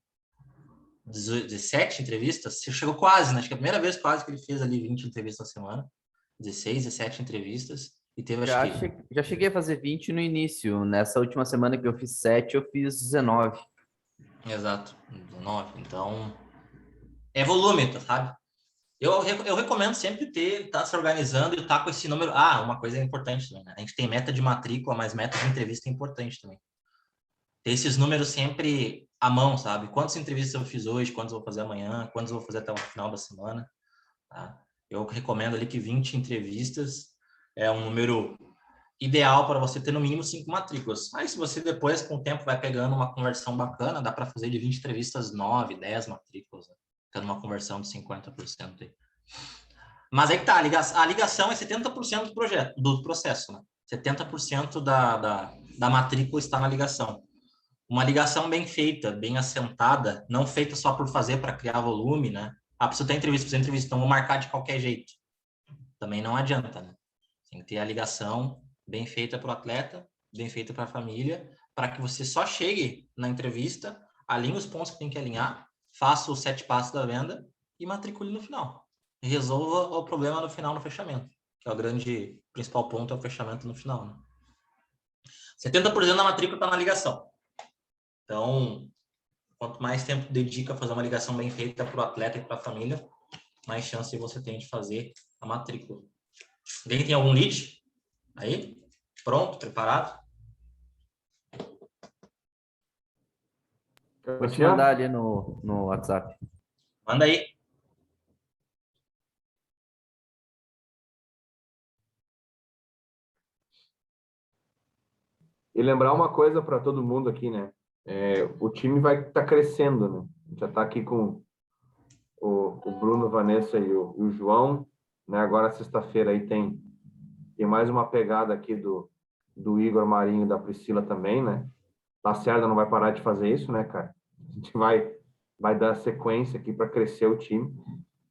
17 entrevistas? Você chegou quase, né? Acho que é a primeira vez quase que ele fez ali 20 entrevistas na semana. 16, 17 entrevistas. E teve, Já cheguei a fazer 20 no início. Nessa última semana que eu fiz 7, eu fiz 19. Exato, 19. Então, é volume, sabe? Eu recomendo sempre estar se organizando e estar com esse número. Uma coisa importante também, né? A gente tem meta de matrícula, mas meta de entrevista é importante também. Ter esses números sempre à mão, sabe? Quantas entrevistas eu fiz hoje, quantas eu vou fazer amanhã, quantas eu vou fazer até o final da semana, tá? Eu recomendo ali que 20 entrevistas é um número ideal para você ter no mínimo 5 matrículas. Mas se você depois, com o tempo, vai pegando uma conversão bacana, dá para fazer de 20 entrevistas 9, 10 matrículas, né? Tendo uma conversão de 50% aí. Mas aí que tá, a ligação é 70% do processo, né? 70% da matrícula está na ligação. Uma ligação bem feita, bem assentada, não feita só por fazer para criar volume, né? Precisa ter entrevista, então vou marcar de qualquer jeito. Também não adianta, né? Tem que ter a ligação bem feita para o atleta, bem feita para a família, para que você só chegue na entrevista, alinhe os pontos que tem que alinhar, faça os 7 passos da venda e matricule no final. E resolva o problema no final, no fechamento, que é o grande principal ponto, é o fechamento no final, né? 70% da matrícula está na ligação. Então, quanto mais tempo dedica a fazer uma ligação bem feita para o atleta e para a família, mais chance você tem de fazer a matrícula. Alguém tem algum lead? Aí? Pronto? Preparado? Vou te mandar ali no WhatsApp. Manda aí. E lembrar uma coisa para todo mundo aqui, né? O time vai estar crescendo, né? Já está aqui com o Bruno, Vanessa e o João, né? Agora, sexta-feira, aí tem mais uma pegada aqui do Igor Marinho e da Priscila também, né? Lacerda não vai parar de fazer isso, né, cara? A gente vai dar sequência aqui para crescer o time.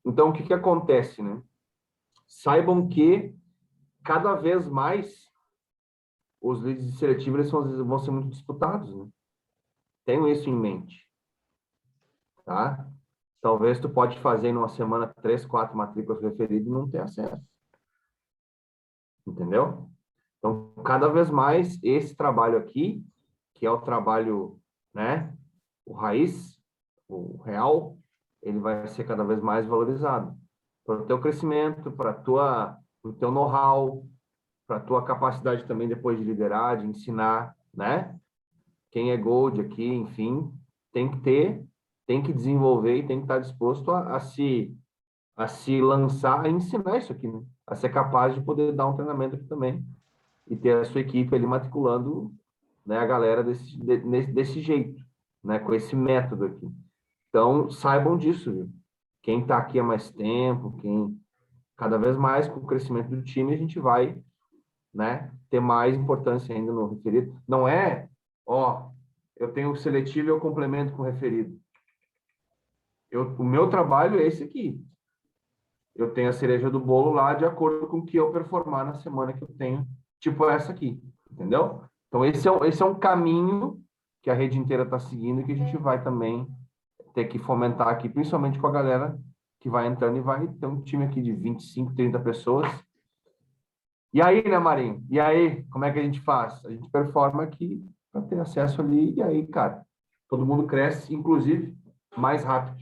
Então, o que acontece, né? Saibam que cada vez mais os leads seletivos eles vão ser muito disputados, né? Tenham isso em mente, tá? Talvez tu pode fazer numa semana 3, 4 matrículas referidas e não ter acesso. Entendeu? Então, cada vez mais esse trabalho aqui, que é o trabalho, né, o raiz, o real, ele vai ser cada vez mais valorizado. Para o teu crescimento, para o teu know-how, para a tua capacidade também depois de liderar, de ensinar, né? Quem é Gold aqui, enfim, tem que desenvolver e tem que estar disposto a se lançar, a ensinar isso aqui, né? A ser capaz de poder dar um treinamento aqui também e ter a sua equipe ali matriculando, né, a galera desse jeito, né, com esse método aqui. Então, saibam disso, viu? Quem está aqui há mais tempo, cada vez mais com o crescimento do time, a gente vai, né, ter mais importância ainda no referido. Não é, eu tenho o seletivo e eu complemento com o referido. O meu trabalho é esse aqui. Eu tenho a cereja do bolo lá de acordo com o que eu performar na semana que eu tenho, tipo essa aqui, entendeu? Então, esse é um caminho que a rede inteira está seguindo e que a gente vai também ter que fomentar aqui, principalmente com a galera que vai entrando e vai ter um time aqui de 25, 30 pessoas. E aí, né, Marinho? E aí, como é que a gente faz? A gente performa aqui para ter acesso ali e aí, cara, todo mundo cresce, inclusive, mais rápido.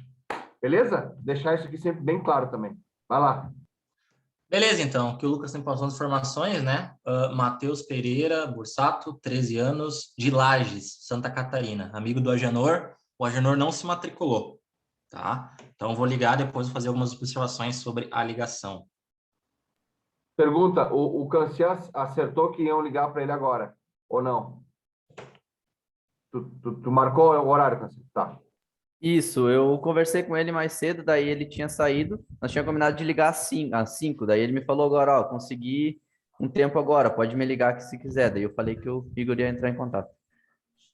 Beleza? Deixar isso aqui sempre bem claro também. Vai lá. Beleza, então, que o Lucas tem passado as informações, né? Matheus Pereira, Bursato, 13 anos, de Lages, Santa Catarina, amigo do Agenor. O Agenor não se matriculou, tá? Então, vou ligar, depois vou fazer algumas observações sobre a ligação. Pergunta, o Cancian acertou que iam ligar para ele agora, ou não? Tu marcou o horário, Cancian? Tá. Isso, eu conversei com ele mais cedo, daí ele tinha saído, nós tínhamos combinado de ligar às 5, daí ele me falou agora, consegui um tempo agora, pode me ligar que se quiser, daí eu falei que o Igor ia entrar em contato.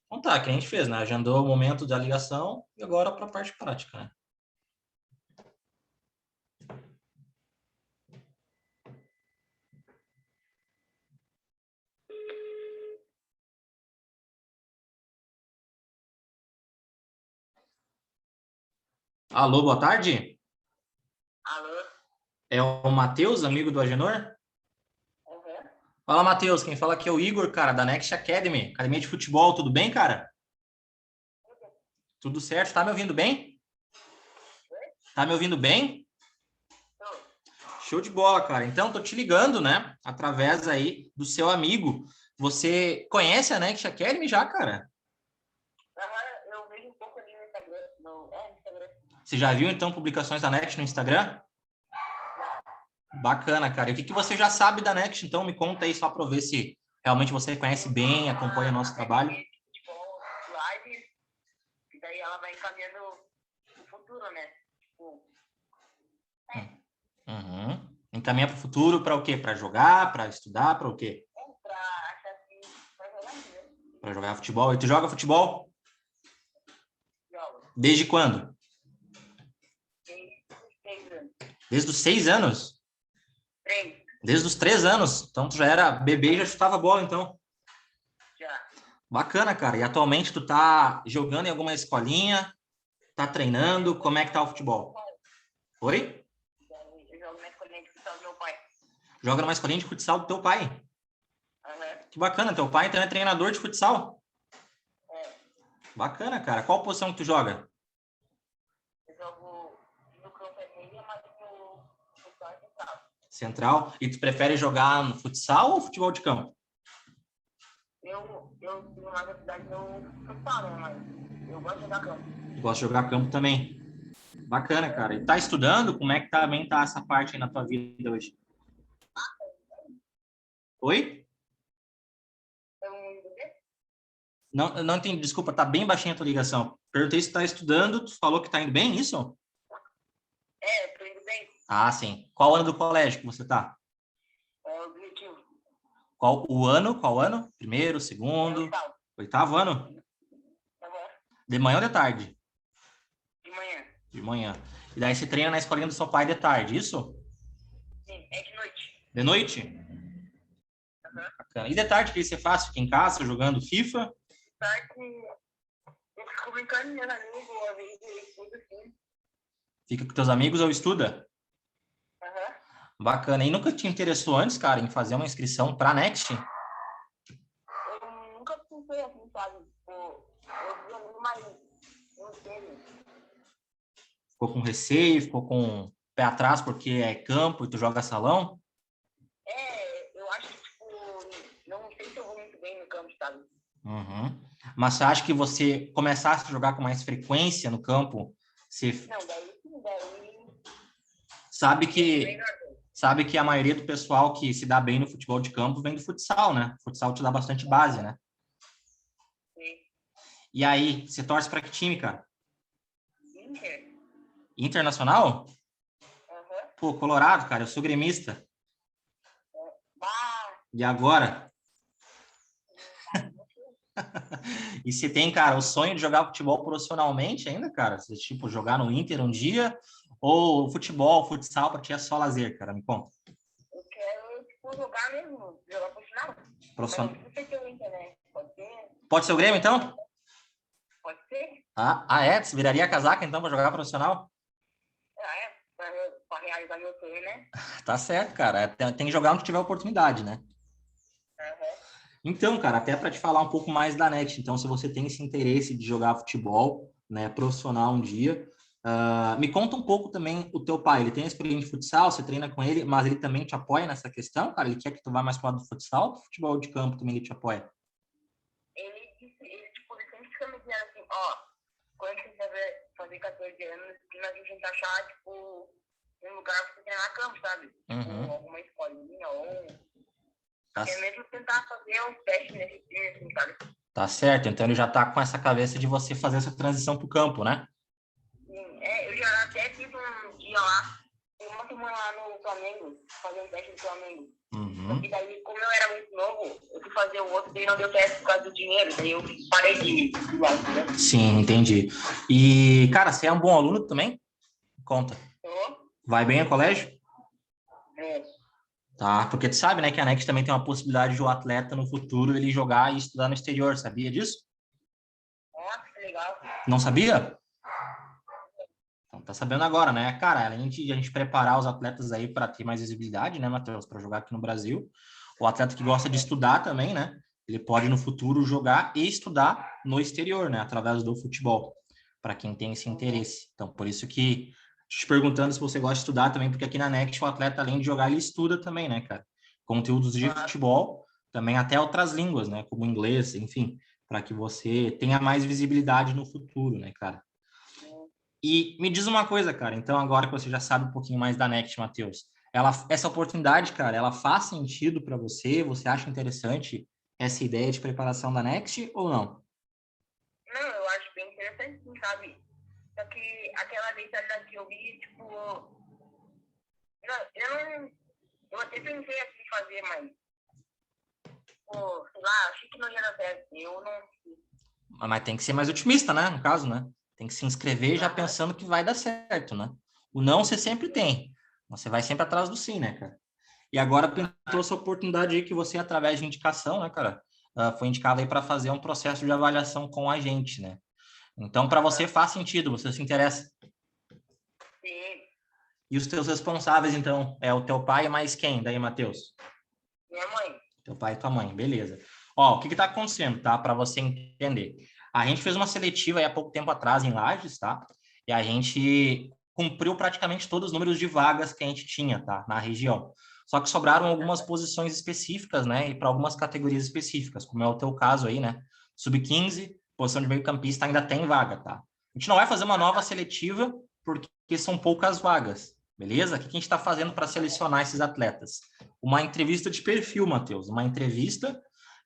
Então tá, que a gente fez, né? Agendou o momento da ligação e agora para a parte prática, né? Alô, boa tarde? Alô? É o Matheus, amigo do Agenor? Uhum. Fala, Matheus, quem fala aqui é o Igor, cara, da Next Academy, academia de futebol, tudo bem, cara? Tudo certo, tá me ouvindo bem? Tá me ouvindo bem? Show de bola, cara. Então, tô te ligando, né, através aí do seu amigo. Você conhece a Next Academy já, cara? Eu vejo um pouco ali no Instagram. No Instagram. Você já viu, então, publicações da Next no Instagram? Bacana, cara. E o que você já sabe da Next? Então, me conta aí só para eu ver se realmente você conhece bem, acompanha o nosso trabalho. Tipo, live, e daí ela vai encaminhando o futuro, né? Tipo, Uhum. Encaminha para o futuro para o quê? Para jogar, para estudar, para o quê? pra achar que vai jogar mesmo. Para jogar futebol. E tu joga futebol? Joga. Desde quando? Desde os 6 anos? 3. Desde os 3 anos. Então, tu já era bebê e já chutava bola, então. Já. Bacana, cara. E atualmente tu tá jogando em alguma escolinha? Tá treinando? Como é que tá o futebol? Oi? Eu jogo na escolinha de futsal do meu pai. Joga numa escolinha de futsal do teu pai. Uhum. Que bacana. Teu pai então é treinador de futsal? É. Bacana, cara. Qual posição que tu joga? Eu jogo no campo é meia, mas no futsal é central. Central. E tu prefere jogar no futsal ou futebol de campo? Eu tenho mais atividade no futsal, né? Mas eu gosto de jogar campo. Gosto de jogar campo também. Bacana, cara. E tá estudando? Como é que também tá essa parte aí na tua vida hoje? Oi? Não, não entendi. Desculpa, tá bem baixinha a tua ligação. Perguntei se tá estudando, tu falou que tá indo bem, isso? É, eu tô indo bem. Ah, sim. Qual ano do colégio que você tá? É o objetivo. Qual o ano? Qual ano? Primeiro, segundo? Oitavo ano? De manhã ou de tarde? De manhã. De manhã. E daí você treina na escolinha do seu pai de tarde, isso? Sim, é de noite. De noite? Bacana. E de tarde, o que você faz? Fica em casa jogando FIFA? Tarde, eu fico brincando com meus amigos, às vezes eu estudo sim. Fica com teus amigos ou estuda? Bacana. E nunca te interessou antes, cara, em fazer uma inscrição para Next? Eu nunca pensei assim, sabe? Eu vi ali, mas não sei. Ficou com receio, ficou com o pé atrás porque é campo e tu joga salão? Eu acho que, tipo, não sei se eu vou muito bem no campo, sabe? Uhum. Mas você acha que você começasse a jogar com mais frequência no campo, você Não, daí sabe é que melhor. sabe que a maioria do pessoal que se dá bem no futebol de campo vem do futsal, né? O futsal te dá bastante base, né? Sim. E aí, você torce para que time, cara? Inter. Internacional? Aham. Pô, Colorado, cara, eu sou gremista. Bah, E agora? E se tem, cara, o sonho de jogar futebol profissionalmente ainda, cara? Você, tipo, jogar no Inter um dia? Ou futebol, futsal, pra ti é só lazer, cara? Me conta. eu quero, tipo, jogar mesmo, jogar profissional. Mas não Profissional. precisa ser o Inter, né? Pode ser, Pode ser o Grêmio, então? pode ser. É? Você viraria a casaca, então, pra jogar profissional? Pra realizar meu sonho, né? Tá certo, cara. Tem que jogar onde tiver oportunidade, né? Aham. Então, cara, até para te falar um pouco mais da NET. Então, se você tem esse interesse de jogar futebol, né, profissional um dia, me conta um pouco também o teu pai. Ele tem experiência de futsal, você treina com ele, mas ele também te apoia nessa questão, cara? Ele quer que tu vá mais para o lado do futsal ou futebol de campo também ele te apoia? Ele, tipo, ele sempre fica me dizendo assim, ó, quando você fazer 14 anos, nós vamos tentar achar, tipo, um lugar pra você treinar campo, sabe? Uhum. Tipo, alguma escolinha, ou Tá, até mesmo tentar fazer um teste nesse time, assim, sabe? tá certo. Então, ele já tá com essa cabeça de você fazer essa transição pro campo, né? Sim, eu já até fiz um dia lá, uma semana lá no Flamengo, fazer um teste no Flamengo. Só Uhum. que daí, como eu era muito novo, eu fui fazer o outro, daí não deu certo por causa do dinheiro, daí eu parei de ir lá, entendeu? Sim, entendi. E, cara, você é um bom aluno também? Conta. Então, Vai bem ao colégio? é, Tá, porque tu sabe, né, que a NEC também tem uma possibilidade de o atleta no futuro ele jogar e estudar no exterior, sabia disso? nossa, que legal. Não sabia? Então, tá sabendo agora, né? Cara, além de a gente preparar os atletas aí para ter mais visibilidade, né, Matheus, para jogar aqui no Brasil, o atleta que gosta de estudar também, né, ele pode no futuro jogar e estudar no exterior, né, através do futebol, para quem tem esse interesse. Então, por isso que te perguntando se você gosta de estudar também, porque aqui na NECT o atleta, além de jogar, ele estuda também, né, cara? Conteúdos de futebol, também até outras línguas, né, como inglês, enfim, para que você tenha mais visibilidade no futuro, né, cara? E me diz uma coisa, cara, então agora que você já sabe um pouquinho mais da Next, Matheus, essa oportunidade, cara, ela faz sentido para você? Você acha interessante essa ideia de preparação da Next ou não? Não, eu acho bem interessante, sim, sabe? Só que aquela deitada que eu vi, tipo, eu até pensei assim em fazer, mas, pô, sei lá, achei que não ia dar certo. Eu não. Mas tem que ser mais otimista, né, no caso, né? Tem que se inscrever já pensando que vai dar certo, né? O não você sempre tem, você vai sempre atrás do sim, né, cara? E agora pintou essa oportunidade aí que você, através de indicação, né, cara, foi indicado aí para fazer um processo de avaliação com a gente, né? Então, para você faz sentido, você se interessa. Sim, E os teus responsáveis, então, é o teu pai mais quem? Daí, Matheus? minha mãe. Teu pai e tua mãe, beleza. Ó, o que está acontecendo, tá? Para você entender. A gente fez uma seletiva aí há pouco tempo atrás em Lages, tá? E a gente cumpriu praticamente todos os números de vagas que a gente tinha, tá? Na região. Só que sobraram algumas posições específicas, né? E para algumas categorias específicas, como é o teu caso aí, né? Sub-15, posição de meio-campista ainda tem vaga, tá? A gente não vai fazer uma nova seletiva porque são poucas vagas, beleza? O que a gente está fazendo para selecionar esses atletas? Uma entrevista de perfil, Matheus. Uma entrevista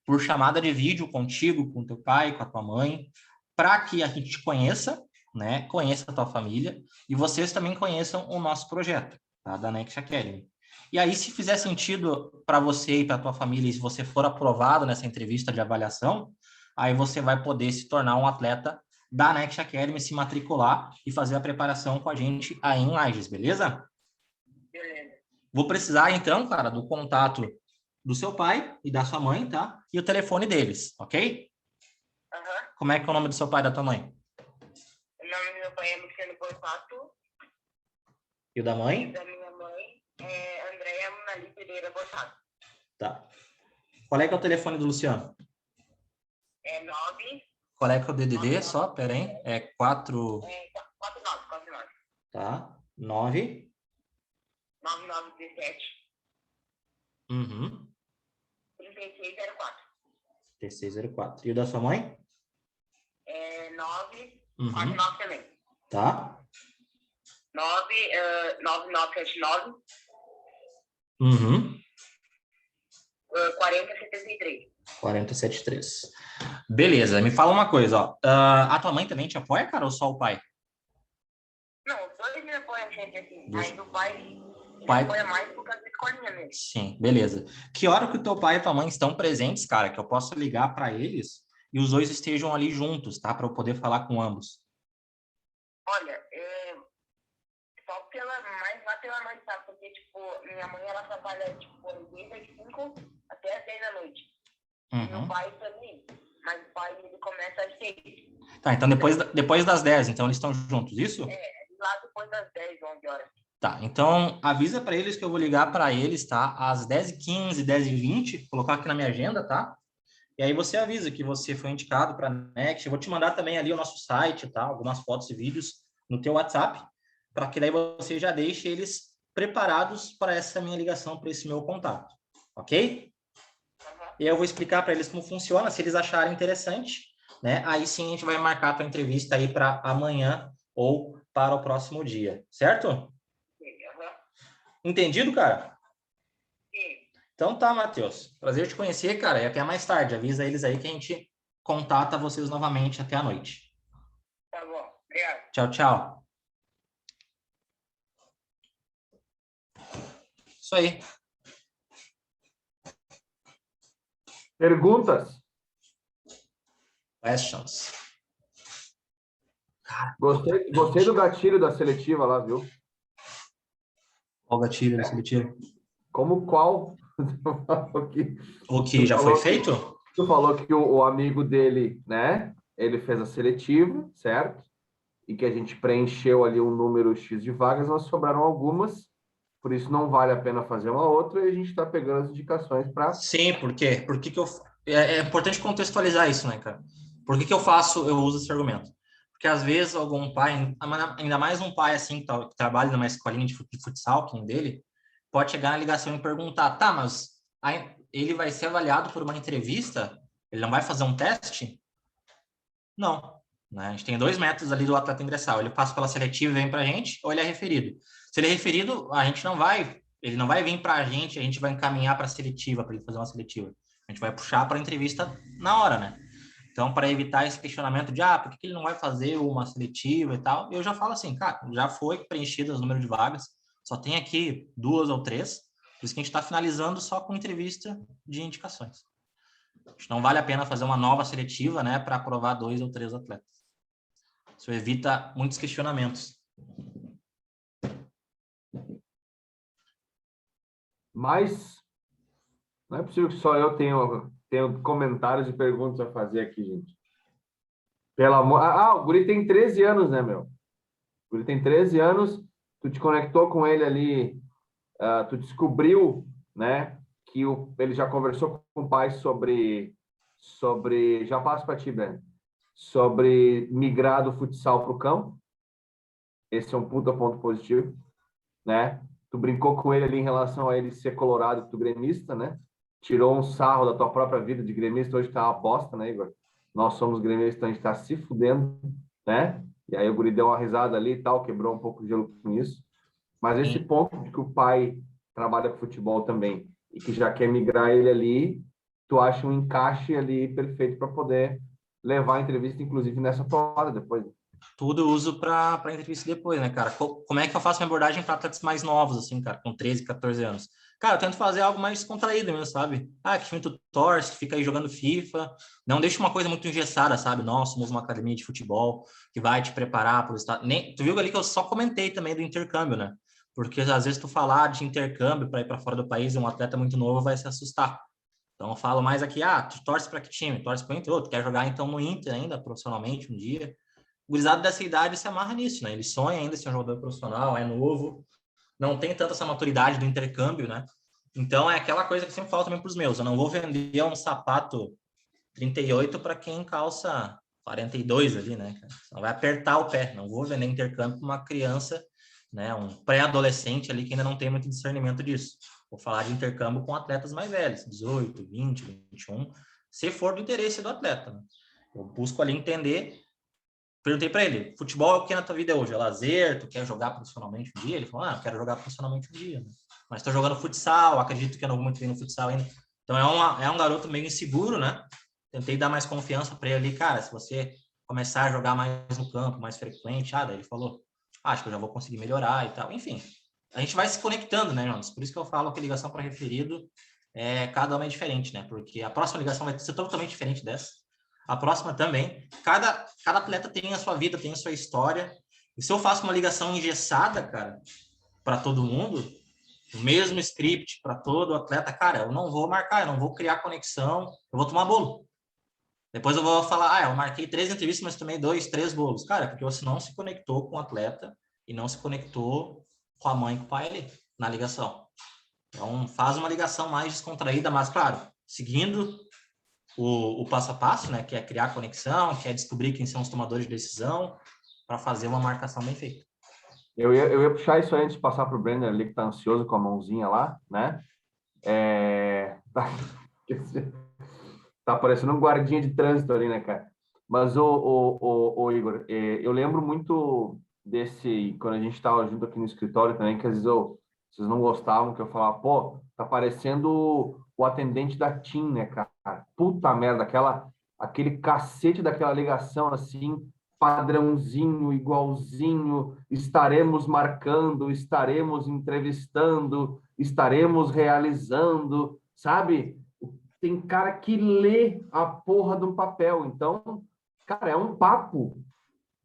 por chamada de vídeo contigo, com teu pai, com a tua mãe, para que a gente te conheça, né? Conheça a tua família e vocês também conheçam o nosso projeto, tá? Da Next Academy. E aí, se fizer sentido para você e para tua família, e se você for aprovado nessa entrevista de avaliação, aí você vai poder se tornar um atleta da Next Academy, se matricular e fazer a preparação com a gente aí em Lages, beleza? Beleza. Vou precisar, então, cara, do contato do seu pai e da sua mãe, tá? E o telefone deles, ok? Aham. Como é que é o nome do seu pai e da tua mãe? O nome do meu pai é Luciano Borsato. E o da E mãe? da minha mãe é Andréia Munali Pereira Borsato. Tá. Qual é que é o telefone do Luciano? É 9. Qual é que é o DDD? Só, pera aí. É 4... 49. Tá. 9... 9917 Uhum. 3604. 3604. E o da sua mãe? é 9, Uhum. 9 também. Tá? 9979 Uhum. 4073. 473. Beleza, me fala uma coisa, ó. A tua mãe também te apoia, cara, ou só o pai? Não, os dois me apoiam sempre assim, Deixa- mas o pai me Pai- apoia mais por causa da escolinha mesmo. Sim, beleza. Que hora que o teu pai e tua mãe estão presentes, cara, que eu posso ligar para eles e os dois estejam ali juntos, tá? Para eu poder falar com ambos. Olha, só mais lá pela noite, sabe? Porque, tipo, minha mãe, ela trabalha, tipo, desde as 5 até as 10 da noite. E Uhum. o pai também. Mas o pai, ele começa às 6. Tá, então depois das 10, então eles estão juntos, isso? Lá depois das 10, 11 horas. Tá, então avisa para eles que eu vou ligar para eles, tá? Às 10h15, 10h20, colocar aqui na minha agenda, tá? E aí você avisa que você foi indicado para a Next. Eu vou te mandar também ali o nosso site, tá? Algumas fotos e vídeos no teu WhatsApp, para que daí você já deixe eles preparados para essa minha ligação, para esse meu contato, ok? E eu vou explicar para eles como funciona, se eles acharem interessante, né? Aí sim a gente vai marcar a tua entrevista aí para amanhã ou para o próximo dia, certo? Entendido, cara? Sim. Então tá, Matheus. Prazer te conhecer, cara. E até mais tarde. Avisa eles aí que a gente contata vocês novamente até a noite. Tá bom. Obrigado. Tchau, tchau. Isso aí. Perguntas? Questions. Gostei do gatilho da seletiva lá, viu? Qual gatilho da seletiva? Como qual? O que já foi feito? Tu falou que o amigo dele, né? Ele fez a seletiva, certo? E que a gente preencheu ali um número X de vagas, mas sobraram algumas. Por isso não vale a pena fazer uma outra e a gente está pegando as indicações para... Sim, por quê? É importante contextualizar isso, né, cara? Por que eu uso esse argumento? Porque às vezes algum pai, ainda mais um pai assim que trabalha numa escolinha de futsal, que é um dele, pode chegar na ligação e perguntar, tá, mas aí ele vai ser avaliado por uma entrevista? Ele não vai fazer um teste? Não. Né? A gente tem 2 métodos ali do atleta ingressar. Ou ele passa pela seletiva e vem para a gente, ou ele é referido. Se ele é referido, ele não vai vir para a gente vai encaminhar para a seletiva, para ele fazer uma seletiva. A gente vai puxar para a entrevista na hora, né? Então, para evitar esse questionamento de, por que ele não vai fazer uma seletiva e tal, eu já falo assim, cara, já foi preenchido o número de vagas, só tem aqui 2 ou 3, por isso que a gente está finalizando só com entrevista de indicações. Não vale a pena fazer uma nova seletiva, né, para aprovar 2 ou 3 atletas. Isso evita muitos questionamentos. Mas não é possível que só eu tenho comentários e perguntas a fazer aqui, gente. Pelo amor... o guri tem 13 anos, né, meu? O guri tem 13 anos, tu te conectou com ele ali, tu descobriu, né, que ele já conversou com o pai sobre já passo para ti, Breno, sobre migrar do futsal para o campo. Esse é um puta ponto positivo, né? Tu brincou com ele ali em relação a ele ser colorado, tu gremista, né? Tirou um sarro da tua própria vida de gremista, hoje tá uma bosta, né, Igor? Nós somos gremistas, então a gente tá se fudendo, né? E aí o guri deu uma risada ali e tal, quebrou um pouco de gelo com isso. Mas esse ponto de que o pai trabalha com futebol também e que já quer migrar ele ali, tu acha um encaixe ali perfeito para poder levar a entrevista, inclusive nessa tua hora depois. Tudo eu uso para entrevista depois, né, cara? Como é que eu faço minha abordagem para atletas mais novos, assim, cara, com 13, 14 anos? Cara, eu tento fazer algo mais contraído mesmo, sabe? Que time tu torce, fica aí jogando FIFA. Não deixa uma coisa muito engessada, sabe? Nós somos uma academia de futebol que vai te preparar para o estado. Tu viu ali que eu só comentei também do intercâmbio, né? Porque às vezes tu falar de intercâmbio para ir para fora do país e um atleta muito novo vai se assustar. Então eu falo mais aqui, tu torce para que time? Torce para o Inter, tu quer jogar então no Inter ainda, profissionalmente, um dia. O gurizado dessa idade se amarra nisso, né? Ele sonha ainda ser um jogador profissional, é novo, não tem tanta essa maturidade do intercâmbio, né? Então é aquela coisa que sempre falo também para os meus. Eu não vou vender um sapato 38 para quem calça 42 ali, né? Não vai apertar o pé. Não vou vender intercâmbio para uma criança, né? Um pré-adolescente ali que ainda não tem muito discernimento disso. Vou falar de intercâmbio com atletas mais velhos, 18, 20, 21, se for do interesse do atleta, né? Eu busco ali entender. Perguntei para ele, futebol é o que na tua vida hoje? É lazer? Tu quer jogar profissionalmente um dia? Ele falou, eu quero jogar profissionalmente um dia, né? Mas estou jogando futsal, acredito que eu não vou muito bem no futsal ainda. Então é um garoto meio inseguro, né? Tentei dar mais confiança para ele ali, cara, se você começar a jogar mais no campo, mais frequente, daí ele falou, acho que eu já vou conseguir melhorar e tal. Enfim, a gente vai se conectando, né, Jonas? Por isso que eu falo que ligação para referido, cada uma é diferente, né? Porque a próxima ligação vai ser totalmente diferente dessa. A próxima também. Cada atleta tem a sua vida, tem a sua história. E se eu faço uma ligação engessada, cara, para todo mundo, o mesmo script para todo atleta, cara, eu não vou marcar, eu não vou criar conexão, eu vou tomar bolo. Depois eu vou falar, eu marquei 3 entrevistas, mas tomei 2, 3 bolos. Cara, porque você não se conectou com o atleta e não se conectou com a mãe e com o pai ali, na ligação. Então, faz uma ligação mais descontraída, mas, claro, seguindo o passo a passo, né? Que é criar conexão, que é descobrir quem são os tomadores de decisão, para fazer uma marcação bem feita. Eu ia puxar isso aí antes de passar para o Brenner ali, que tá ansioso com a mãozinha lá, né? Tá parecendo um guardinha de trânsito ali, né, cara? Mas, o Igor, eu lembro muito desse, quando a gente estava junto aqui no escritório também, que às vezes vocês não gostavam, que eu falava, pô, tá parecendo o atendente da TIM, né, cara? Puta merda, aquele cacete daquela ligação, assim, padrãozinho, igualzinho, estaremos marcando, estaremos entrevistando, estaremos realizando, sabe? Tem cara que lê a porra do papel. Então, cara, é um papo.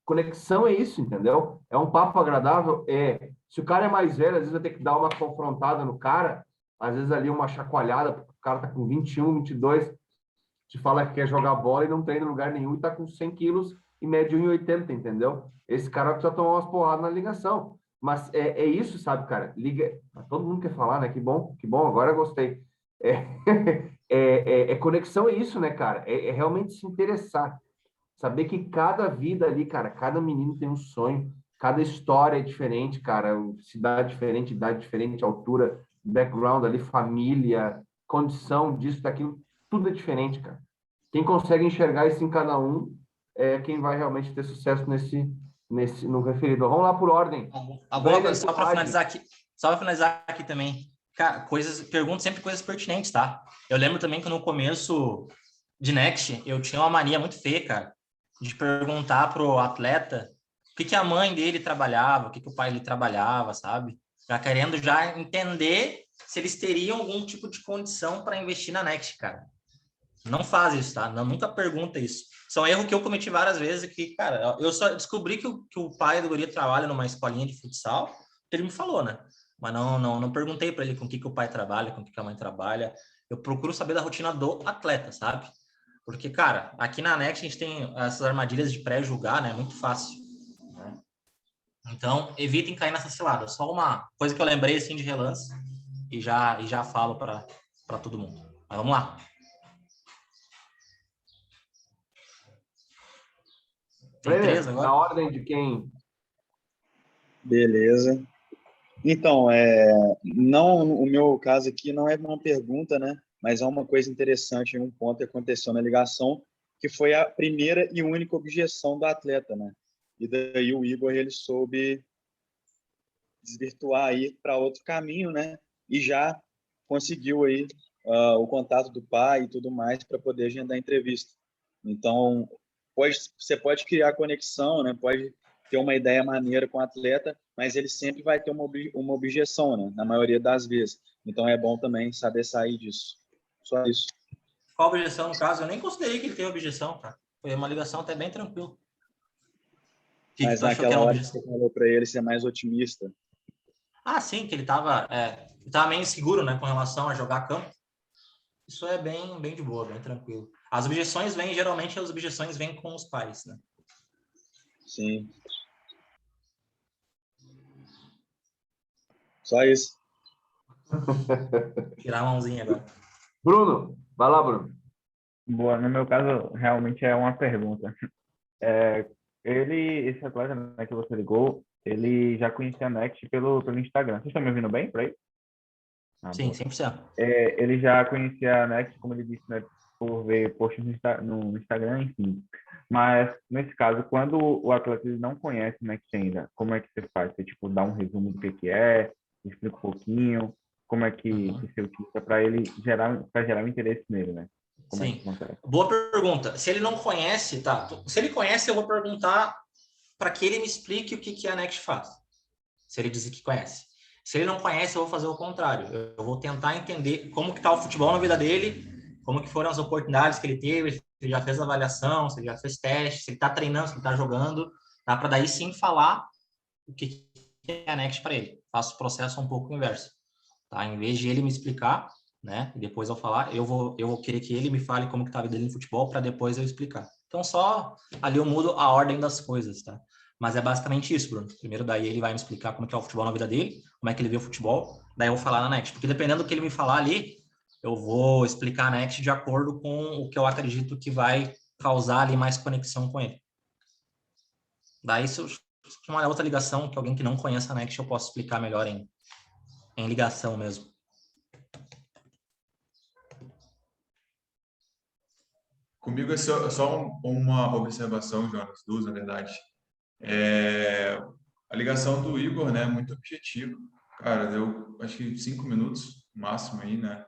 Conexão é isso, entendeu? É um papo agradável. Se o cara é mais velho, às vezes vai ter que dar uma confrontada no cara, às vezes ali uma chacoalhada, porque o cara tá com 21, 22, te fala que quer jogar bola e não treina em lugar nenhum e tá com 100 quilos e mede 1,80, entendeu? Esse cara precisa tomar umas porradas na ligação. Mas é isso, sabe, cara? Liga. Todo mundo quer falar, né? Que bom, agora eu gostei. Conexão é isso, né, cara? É realmente se interessar. Saber que cada vida ali, cara, cada menino tem um sonho, cada história é diferente, cara, cidade diferente, idade diferente, altura, background ali, família, condição disso, daquilo, tudo é diferente, cara. Quem consegue enxergar isso em cada um é quem vai realmente ter sucesso no referido. Vamos lá por ordem. Alguma coisa só para finalizar aqui também. Cara, pergunto sempre coisas pertinentes, tá? Eu lembro também que no começo de Next, eu tinha uma mania muito feia, cara, de perguntar pro atleta o que a mãe dele trabalhava, o que o pai dele trabalhava, sabe? Já querendo já entender se eles teriam algum tipo de condição para investir na Next, cara. Não faz isso, tá? Não, nunca pergunta isso. Isso é um erro que eu cometi várias vezes, que, cara, eu só descobri que o pai do guri trabalha numa escolinha de futsal, que ele me falou, né? Mas não perguntei para ele com o que o pai trabalha, com o que a mãe trabalha. Eu procuro saber da rotina do atleta, sabe? Porque, cara, aqui na Next a gente tem essas armadilhas de pré-julgar, né? É muito fácil. Né? Então, evitem cair nessa cilada. Só uma coisa que eu lembrei, assim, de relance e já falo para todo mundo. Mas vamos lá. Tem 3 agora? Na ordem de quem? Beleza. Então, não, o meu caso aqui não é uma pergunta, né? Mas é uma coisa interessante, um ponto que aconteceu na ligação, que foi a primeira e única objeção do atleta, né? E daí o Igor, ele soube desvirtuar aí para outro caminho, né? E já conseguiu aí o contato do pai e tudo mais para poder agendar a entrevista. Então, você pode criar conexão, né? Pode ter uma ideia maneira com o atleta, mas ele sempre vai ter uma objeção, né? Na maioria das vezes. Então, é bom também saber sair disso. Só isso. Qual objeção, no caso? Eu nem considerei que ele teve objeção, cara. Foi uma ligação até bem tranquila. Mas naquela hora que você falou para ele ser mais otimista. Ah, sim, que ele estava meio inseguro, né, com relação a jogar campo. Isso é bem de boa, bem tranquilo. Geralmente as objeções vêm com os pais, né? Sim. Só isso. Tirar a mãozinha agora. Bruno, vai lá, Bruno. Boa, no meu caso, realmente é uma pergunta. Esse atleta, né, que você ligou, ele já conhecia a Next pelo Instagram. Vocês estão me ouvindo bem por aí? Sim, 100%. Ele já conhecia a Next, como ele disse, né, por ver posts no Instagram, enfim. Mas, nesse caso, quando o atleta ele não conhece o Next ainda, como é que você faz? Você, tipo, dá um resumo do que é, explica um pouquinho, como é que você utiliza para ele gerar um interesse nele, né? Como é que Sim. acontece? Boa pergunta. Se ele não conhece, tá? Se ele conhece, eu vou perguntar para que ele me explique o que a Next faz. Se ele dizer que conhece. Se ele não conhece, eu vou fazer o contrário. Eu vou tentar entender como que tá o futebol na vida dele, como que foram as oportunidades que ele teve, se ele já fez avaliação, se ele já fez teste, se ele está treinando, se ele está jogando, dá para daí sim falar o que é a Next para ele. Faço o processo um pouco inverso, tá? Em vez de ele me explicar, né, e depois eu falar, eu vou querer que ele me fale como que tá a vida dele no futebol para depois eu explicar. Então só ali eu mudo a ordem das coisas, tá? Mas é basicamente isso, Bruno. Primeiro daí ele vai me explicar como é que é o futebol na vida dele, como é que ele vê o futebol, daí eu vou falar na Next. Porque dependendo do que ele me falar ali, eu vou explicar a Next de acordo com o que eu acredito que vai causar ali mais conexão com ele. Daí, se uma outra ligação, que alguém que não conhece a Next, eu posso explicar melhor em ligação mesmo. Comigo é só uma observação, Jonas, duas, na verdade. A ligação do Igor, né, muito objetivo. Cara, deu acho que 5 minutos máximo aí, né,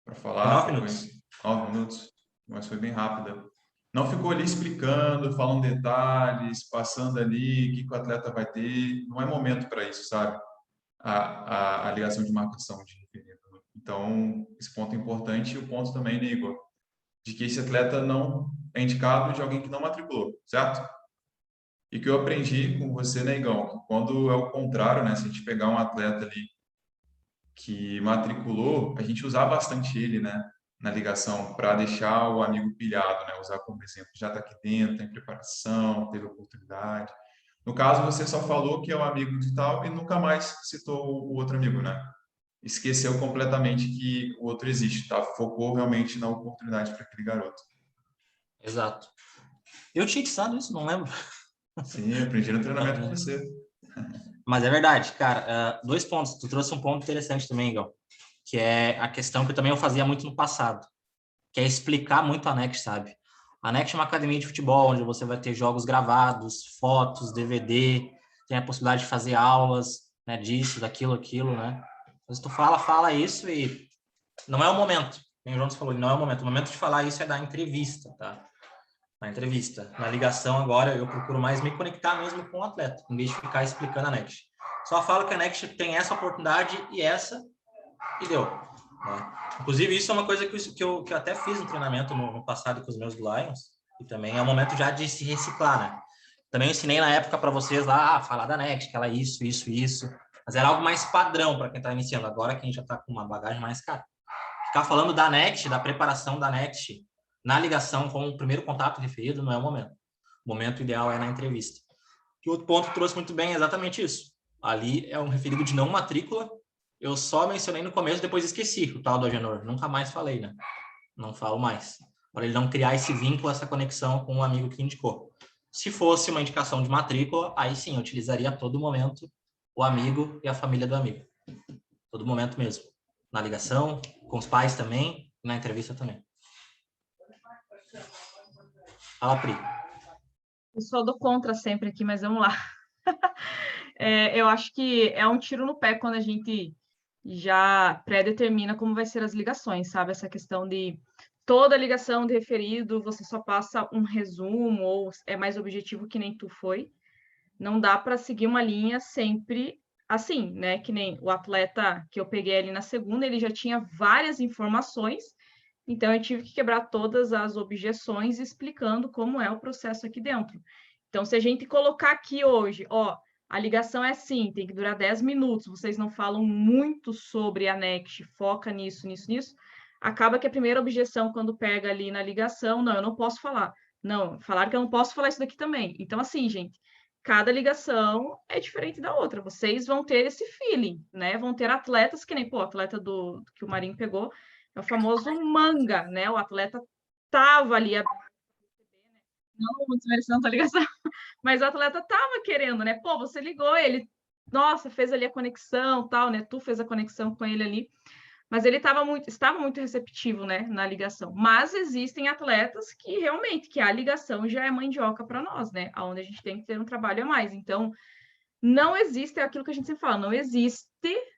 para falar. 9 minutos. 9 minutos, mas foi bem rápida. Não ficou ali explicando, falando detalhes, passando ali o que o atleta vai ter. Não é momento para isso, sabe? A ligação de marcação de referido. Então, esse ponto é importante. E o ponto também, né, Igor, de que esse atleta não é indicado de alguém que não matriculou, certo? E que eu aprendi com você, né, Igão, que quando é o contrário, né, se a gente pegar um atleta ali que matriculou, a gente usar bastante ele, né, na ligação para deixar o amigo pilhado, né, usar como exemplo, já está aqui dentro, está em preparação, teve oportunidade. No caso, você só falou que é um amigo de tal e nunca mais citou o outro amigo, né? Esqueceu completamente que o outro existe, tá? Focou realmente na oportunidade para aquele garoto. Exato. Eu tinha ensinado isso, não lembro. Sim, aprendi no treinamento com você. Mas é verdade, cara. 2 pontos. Tu trouxe um ponto interessante também, Gal, que é a questão que também eu fazia muito no passado, que é explicar muito a Next, sabe? A Next é uma academia de futebol, onde você vai ter jogos gravados, fotos, DVD, tem a possibilidade de fazer aulas, né, disso, daquilo, aquilo, né? Mas tu fala isso e não é o momento. Como o Jonas falou, não é o momento. O momento de falar isso é da entrevista, tá? Na entrevista. Na ligação agora, eu procuro mais me conectar mesmo com o atleta, em vez de ficar explicando a Next. Só falo que a Next tem essa oportunidade e essa, e deu. Né? Inclusive, isso é uma coisa que eu até fiz no treinamento no passado com os meus Lions, e também é o momento já de se reciclar, né? Também ensinei na época para vocês lá, falar da Next, que ela é isso, mas era algo mais padrão para quem está iniciando. Agora, quem já está com uma bagagem mais cara. Ficar falando da Next, da preparação da Next, na ligação com o primeiro contato referido, não é o momento. O momento ideal é na entrevista. E outro ponto que trouxe muito bem é exatamente isso. Ali é um referido de não matrícula. Eu só mencionei no começo, depois esqueci o tal do Agenor. Nunca mais falei, né? Não falo mais. Para ele não criar esse vínculo, essa conexão com o amigo que indicou. Se fosse uma indicação de matrícula, aí sim, eu utilizaria a todo momento o amigo e a família do amigo. Todo momento mesmo. Na ligação, com os pais também, e na entrevista também. Fala, Pri. Eu sou do contra sempre aqui, mas vamos lá. Eu acho que é um tiro no pé quando a gente já pré-determina como vai ser as ligações, sabe? Essa questão de toda ligação de referido, você só passa um resumo ou é mais objetivo que nem tu foi. Não dá para seguir uma linha sempre assim, né? Que nem o atleta que eu peguei ali na segunda, ele já tinha várias informações, então eu tive que quebrar todas as objeções explicando como é o processo aqui dentro. Então, se a gente colocar aqui hoje, ó, a ligação é assim, tem que durar 10 minutos, vocês não falam muito sobre a Next, foca nisso, acaba que a primeira objeção, quando pega ali na ligação, não, eu não posso falar. Não, falaram que eu não posso falar isso daqui também. Então, assim, gente, cada ligação é diferente da outra. Vocês vão ter esse feeling, né? Vão ter atletas que nem, pô, o atleta que o Marinho pegou, é o famoso manga, né? O atleta tava ali, não desmerecendo a ligação, mas o atleta tava querendo, né? Pô, você ligou, ele, nossa, fez ali a conexão, tal, né? Tu fez a conexão com ele ali. Mas ele estava muito receptivo, né, na ligação. Mas existem atletas que realmente, que a ligação já é mandioca para nós, né, onde a gente tem que ter um trabalho a mais. Então, não existe, é aquilo que a gente sempre fala, não existe,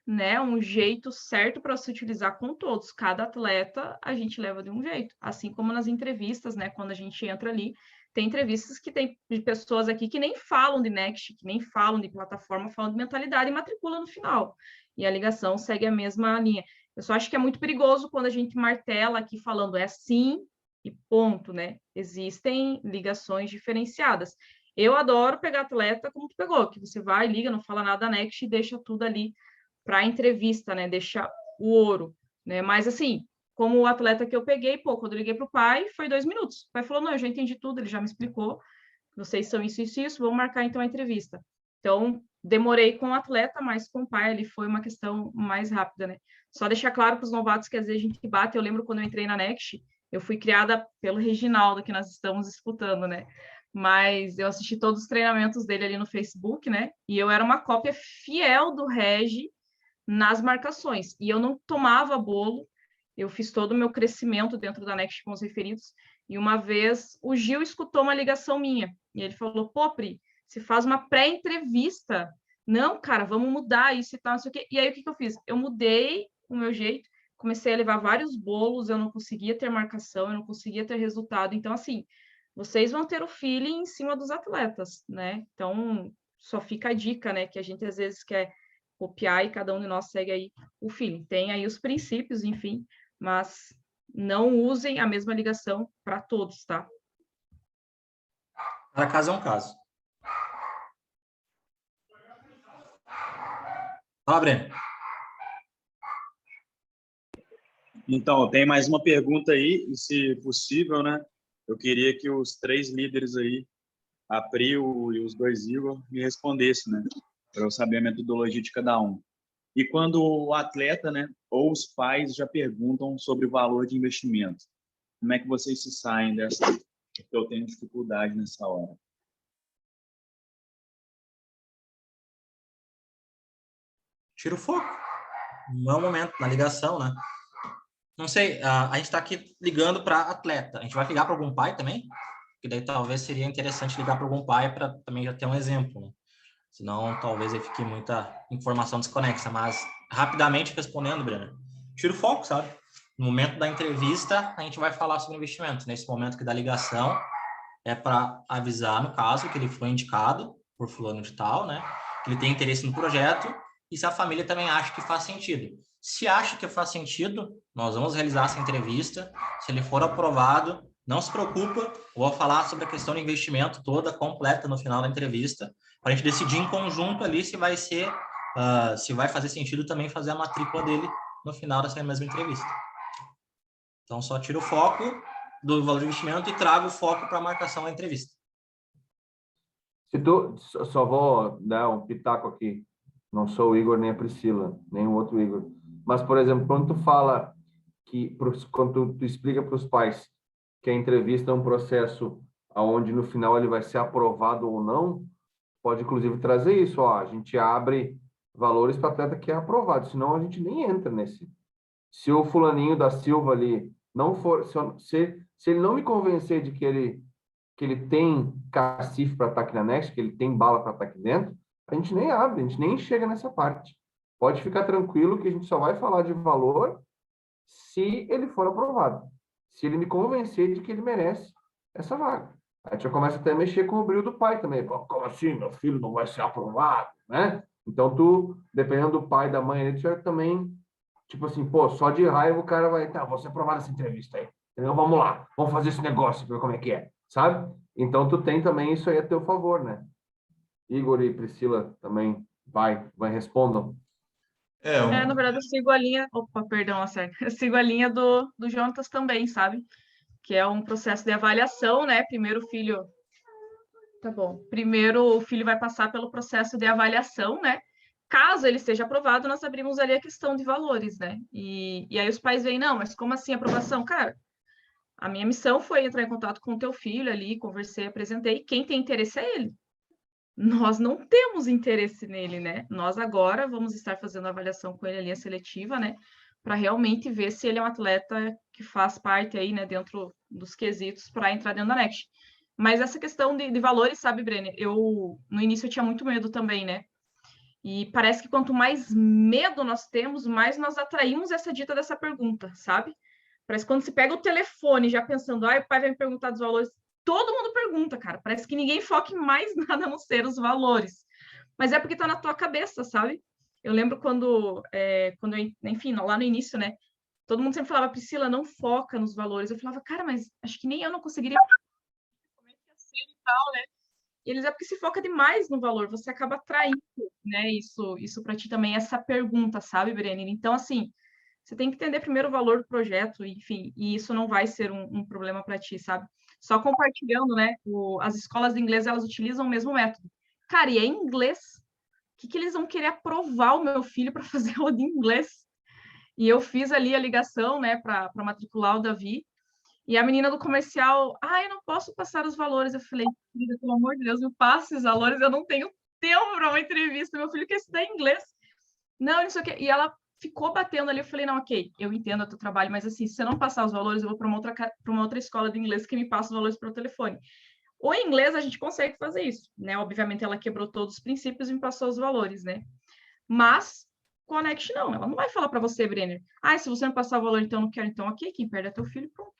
né, um jeito certo para se utilizar com todos. Cada atleta a gente leva de um jeito. Assim como nas entrevistas, né, quando a gente entra ali, tem entrevistas que tem de pessoas aqui que nem falam de Next, que nem falam de plataforma, falam de mentalidade e matricula no final. E a ligação segue a mesma linha. Eu só acho que é muito perigoso quando a gente martela aqui falando é sim e ponto, né? Existem ligações diferenciadas. Eu adoro pegar atleta como tu pegou, que você vai, liga, não fala nada da Next e deixa tudo ali para a entrevista, né? Deixa o ouro, né? Mas assim, como o atleta que eu peguei, pô, quando eu liguei para o pai, foi 2 minutos. O pai falou, não, eu já entendi tudo, ele já me explicou, vocês são isso, isso, isso, vamos marcar então a entrevista. Então, demorei com o atleta, mas com o pai ali foi uma questão mais rápida, né? Só deixar claro para os novatos que às vezes a gente bate. Eu lembro quando eu entrei na Next, eu fui criada pelo Reginaldo, que nós estamos disputando, né? Mas eu assisti todos os treinamentos dele ali no Facebook, né? E eu era uma cópia fiel do Regi nas marcações. E eu não tomava bolo, eu fiz todo o meu crescimento dentro da Next com os referidos. E uma vez o Gil escutou uma ligação minha. E ele falou, pô, Pri, se faz uma pré-entrevista. Não, cara, vamos mudar isso e tal, não sei o quê. E aí, o que eu fiz? Eu mudei o meu jeito, comecei a levar vários bolos, eu não conseguia ter marcação, eu não conseguia ter resultado. Então, assim, vocês vão ter o feeling em cima dos atletas, né? Então, só fica a dica, né? Que a gente, às vezes, quer copiar e cada um de nós segue aí o feeling. Tem aí os princípios, enfim, mas não usem a mesma ligação para todos, tá? Cada caso é um caso. Fala, Breno. Então, tem mais uma pergunta aí, e se possível, né? Eu queria que os 3 líderes aí, a Pri e os 2 Igor, me respondessem, né? Para eu saber a metodologia de cada um. E quando o atleta, né, ou os pais já perguntam sobre o valor de investimento, como é que vocês se saem dessa? Eu tenho dificuldade nessa hora. Tira o foco. Não é o momento, na ligação, né? Não sei, a gente está aqui ligando para atleta. A gente vai ligar para algum pai também? Que daí talvez seria interessante ligar para algum pai para também já ter um exemplo, né? Senão talvez aí fique muita informação desconexa. Mas rapidamente respondendo, Breno, tira o foco, sabe? No momento da entrevista, a gente vai falar sobre investimento. Nesse momento que da ligação, é para avisar, no caso, que ele foi indicado por fulano de tal, né? Que ele tem interesse no projeto e se a família também acha que faz sentido. Se acha que faz sentido, nós vamos realizar essa entrevista. Se ele for aprovado, não se preocupa, eu vou falar sobre a questão de investimento toda, completa, no final da entrevista, para a gente decidir em conjunto ali se vai ser, se vai fazer sentido também fazer a matrícula dele no final dessa mesma entrevista. Então, só tira o foco do valor de investimento e traga o foco para a marcação da entrevista. Se tu, só vou dar um pitaco aqui. Não sou o Igor nem a Priscila, nem o outro Igor. Mas, por exemplo, quando tu fala que, quando tu explica para os pais que a entrevista é um processo onde no final ele vai ser aprovado ou não, pode inclusive trazer isso, ó, a gente abre valores para atleta que é aprovado, senão a gente nem entra nesse. Se o fulaninho da Silva ali não for, se ele não me convencer de que ele tem cacife para estar aqui na Next, que ele tem bala para estar aqui dentro, a gente nem abre, a gente nem chega nessa parte. Pode ficar tranquilo que a gente só vai falar de valor se ele for aprovado. Se ele me convencer de que ele merece essa vaga. A gente já começa até a mexer com o brilho do pai também. Pô, como assim? Meu filho não vai ser aprovado, né? Então, tu, dependendo do pai e da mãe, ele já também, tipo assim, pô, só de raiva o cara vai, tá, vou ser aprovado nessa entrevista aí. Entendeu? Vamos lá, vamos fazer esse negócio, ver como é que é, sabe? Então, tu tem também isso aí a teu favor, né? Igor e Priscila também vai respondam. Na verdade, eu sigo a linha. Opa, perdão, Lacerda. Eu sigo a linha do Jonatas também, sabe? Que é um processo de avaliação, né? Primeiro o filho. Tá bom. Primeiro o filho vai passar pelo processo de avaliação, né? Caso ele seja aprovado, nós abrimos ali a questão de valores, né? E aí os pais veem, não, mas como assim aprovação? Cara, a minha missão foi entrar em contato com o teu filho ali, conversei, apresentei. Quem tem interesse é ele. Nós não temos interesse nele, né? Nós agora vamos estar fazendo a avaliação com ele ali, a seletiva, né? para realmente ver se ele é um atleta que faz parte aí, né, dentro dos quesitos para entrar dentro da Next. Mas essa questão de valores, sabe, Brenner? No início eu tinha muito medo também, né? E parece que quanto mais medo nós temos, mais nós atraímos essa dita dessa pergunta, sabe? Parece que quando você pega o telefone já pensando, o pai vai me perguntar dos valores, todo mundo pergunta, cara. Parece que ninguém foca em mais nada a não ser os valores. Mas é porque tá na tua cabeça, sabe? Eu lembro quando eu, enfim, lá no início, né? Todo mundo sempre falava, Priscila, não foca nos valores. Eu falava, cara, mas acho que nem eu não conseguiria. Como é que ia ser e tal, né? E eles é porque se foca demais no valor, você acaba atraindo, né? Isso para ti também, essa pergunta, sabe, Brenner? Então, assim, você tem que entender primeiro o valor do projeto, enfim, e isso não vai ser um problema para ti, sabe? Só compartilhando, né? As escolas de inglês, elas utilizam o mesmo método. Cara, e é em inglês. O que eles vão querer aprovar o meu filho para fazer aula de inglês? E eu fiz ali a ligação, né, para matricular o Davi. E a menina do comercial, eu não posso passar os valores. Eu falei, querida, pelo amor de Deus, me passe os valores, eu não tenho tempo para uma entrevista. Meu filho quer estudar inglês. Não, isso aqui. E ela ficou batendo ali. Eu falei, não, ok, eu entendo o teu trabalho, mas assim, se você não passar os valores, eu vou para uma outra escola de inglês que me passa os valores pelo telefone. O inglês a gente consegue fazer isso, né? Obviamente ela quebrou todos os princípios e me passou os valores, né? Mas Connect não, ela não vai falar para você, Brenner. Se você não passar o valor, então eu não quero. Então, ok, quem perde é teu filho, pronto.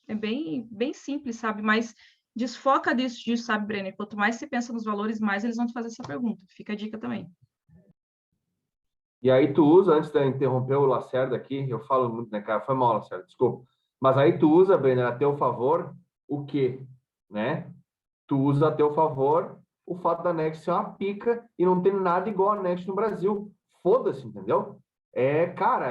É bem simples, sabe? Mas desfoca disso, sabe, Brenner? Quanto mais você pensa nos valores, mais eles vão te fazer essa pergunta. Fica a dica também. E aí tu usa, antes de interromper o Lacerda aqui, eu falo muito, né, cara? Foi mal, Lacerda, desculpa. Mas aí tu usa, Brenner, a teu favor, o quê? Né? Tu usa a teu favor o fato da Next ser uma pica e não ter nada igual a Next no Brasil. Foda-se, entendeu? Cara,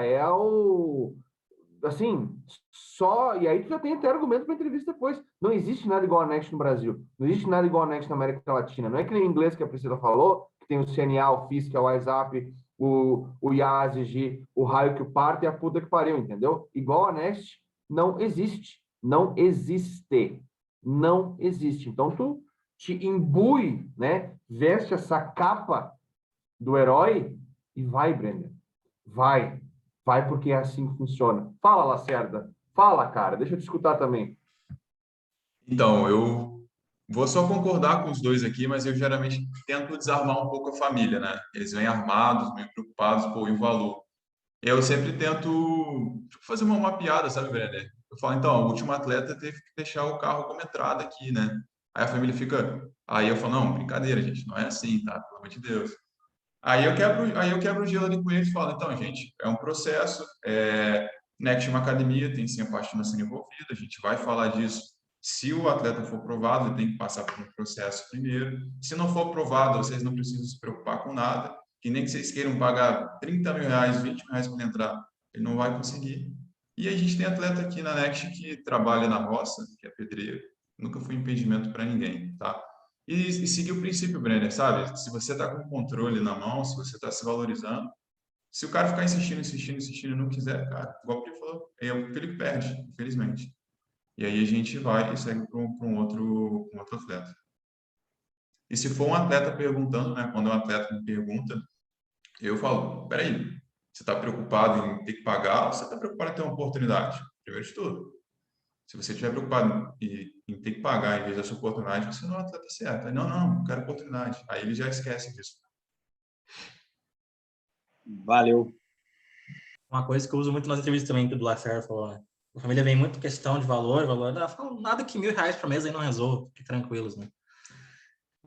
assim, só... E aí tu já tem até argumento para entrevista depois. Não existe nada igual a Next no Brasil. Não existe nada igual a Next na América Latina. Não é que nem em inglês que a Priscila falou, que tem o CNA, o FIS, que é o WhatsApp, o IASG, o raio que o parto e a puta que pariu, entendeu? Igual a Next, não existe. Não existe. Não existe. Então, tu te imbui, né? Veste essa capa do herói e vai, Brenda. Vai. Vai porque é assim que funciona. Fala, Lacerda. Fala, cara. Deixa eu te escutar também. Então, eu vou só concordar com os dois aqui, mas eu geralmente tento desarmar um pouco a família, né? Eles vêm armados, meio preocupados, pô, e o valor? Eu sempre tento tipo, fazer uma piada, sabe, Brenner? Eu falo, então, o último atleta teve que deixar o carro como entrada aqui, né? Aí a família fica. Aí eu falo, não, brincadeira, gente, não é assim, tá? Pelo amor de Deus. Aí eu quebro o gelo ali com eles e falo, então, gente, é um processo, Next é uma academia, tem sim a parte financeira envolvida, a gente vai falar disso. Se o atleta for aprovado, ele tem que passar por um processo primeiro. Se não for aprovado, vocês não precisam se preocupar com nada, que nem que vocês queiram pagar 30 mil reais, 20 mil reais para entrar, ele não vai conseguir. E a gente tem atleta aqui na Next que trabalha na roça, que é pedreiro, nunca foi impedimento para ninguém, tá? E seguir o princípio, Brenner, sabe? Se você está com o controle na mão, se você está se valorizando, se o cara ficar insistindo e não quiser, cara, igual o Felipe falou, é o Felipe perde, infelizmente. E aí a gente vai e segue para um outro atleta. E se for um atleta perguntando, né? Quando um atleta me pergunta, eu falo, peraí, você está preocupado em ter que pagar ou você está preocupado em ter uma oportunidade? Primeiro de tudo. Se você estiver preocupado em ter que pagar em vez dessa oportunidade, você não é o atleta certo. Aí, não quero oportunidade. Aí ele já esquece disso. Valeu. Uma coisa que eu uso muito nas entrevistas também, que o Lacerda falou, né? A família vem muito questão de valor, eu falo, nada que R$ 1.000 por mês aí não resolve, fiquem tranquilos, né?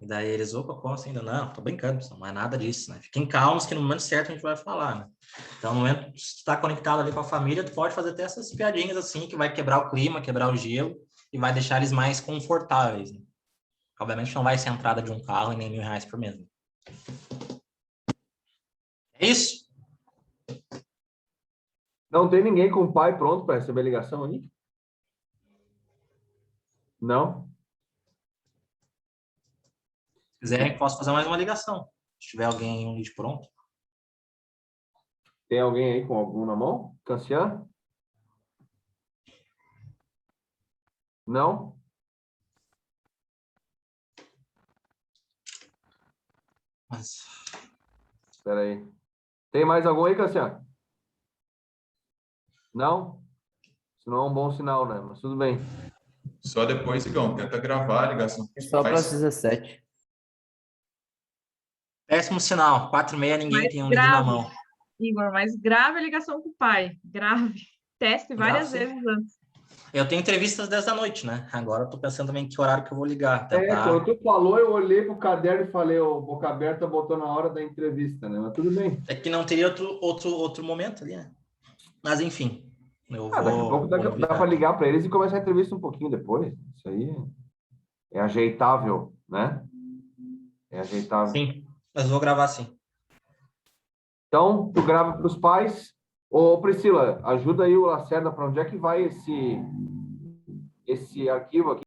E daí eles, opa, como assim ainda? Não, tô brincando, pessoal, não é nada disso, né? Fiquem calmos que no momento certo a gente vai falar, né? Então, no momento que você está conectado ali com a família, tu pode fazer até essas piadinhas assim, que vai quebrar o clima, quebrar o gelo e vai deixar eles mais confortáveis, né? Obviamente não vai ser a entrada de um carro e nem R$ 1.000 por mês. Né? É isso? Não tem ninguém com o pai pronto para receber a ligação aí? Não? Se quiserem, posso fazer mais uma ligação. Se tiver alguém um lead pronto. Tem alguém aí com algum na mão? Cassiano? Não? Mas... Espera aí. Tem mais algum aí, Cassiano? Não? Isso não é um bom sinal, né? Mas tudo bem. Só depois, Igão, tenta gravar a ligação com os Só para as pais. 17. Péssimo sinal. 4h30, ninguém Mas tem um livro na grave. mão. Igor, mas grave a ligação com o pai. Grave. Teste várias Grave, sim. vezes antes. Eu tenho entrevistas às 10 da noite, né? Agora eu tô pensando também que horário que eu vou ligar. Quando tu falou, eu olhei pro caderno e falei, o boca aberta botou na hora da entrevista, né? Mas tudo bem. É que não teria outro momento ali, né? Mas enfim, eu Daqui a pouco vou dá enviar para aqui. ligar para eles e começar a entrevista um pouquinho depois. Isso aí é ajeitável, né? É ajeitável. Sim, mas eu vou gravar sim. Então, tu grava para os pais. Ô, Priscila, ajuda aí o Lacerda para onde é que vai esse arquivo aqui?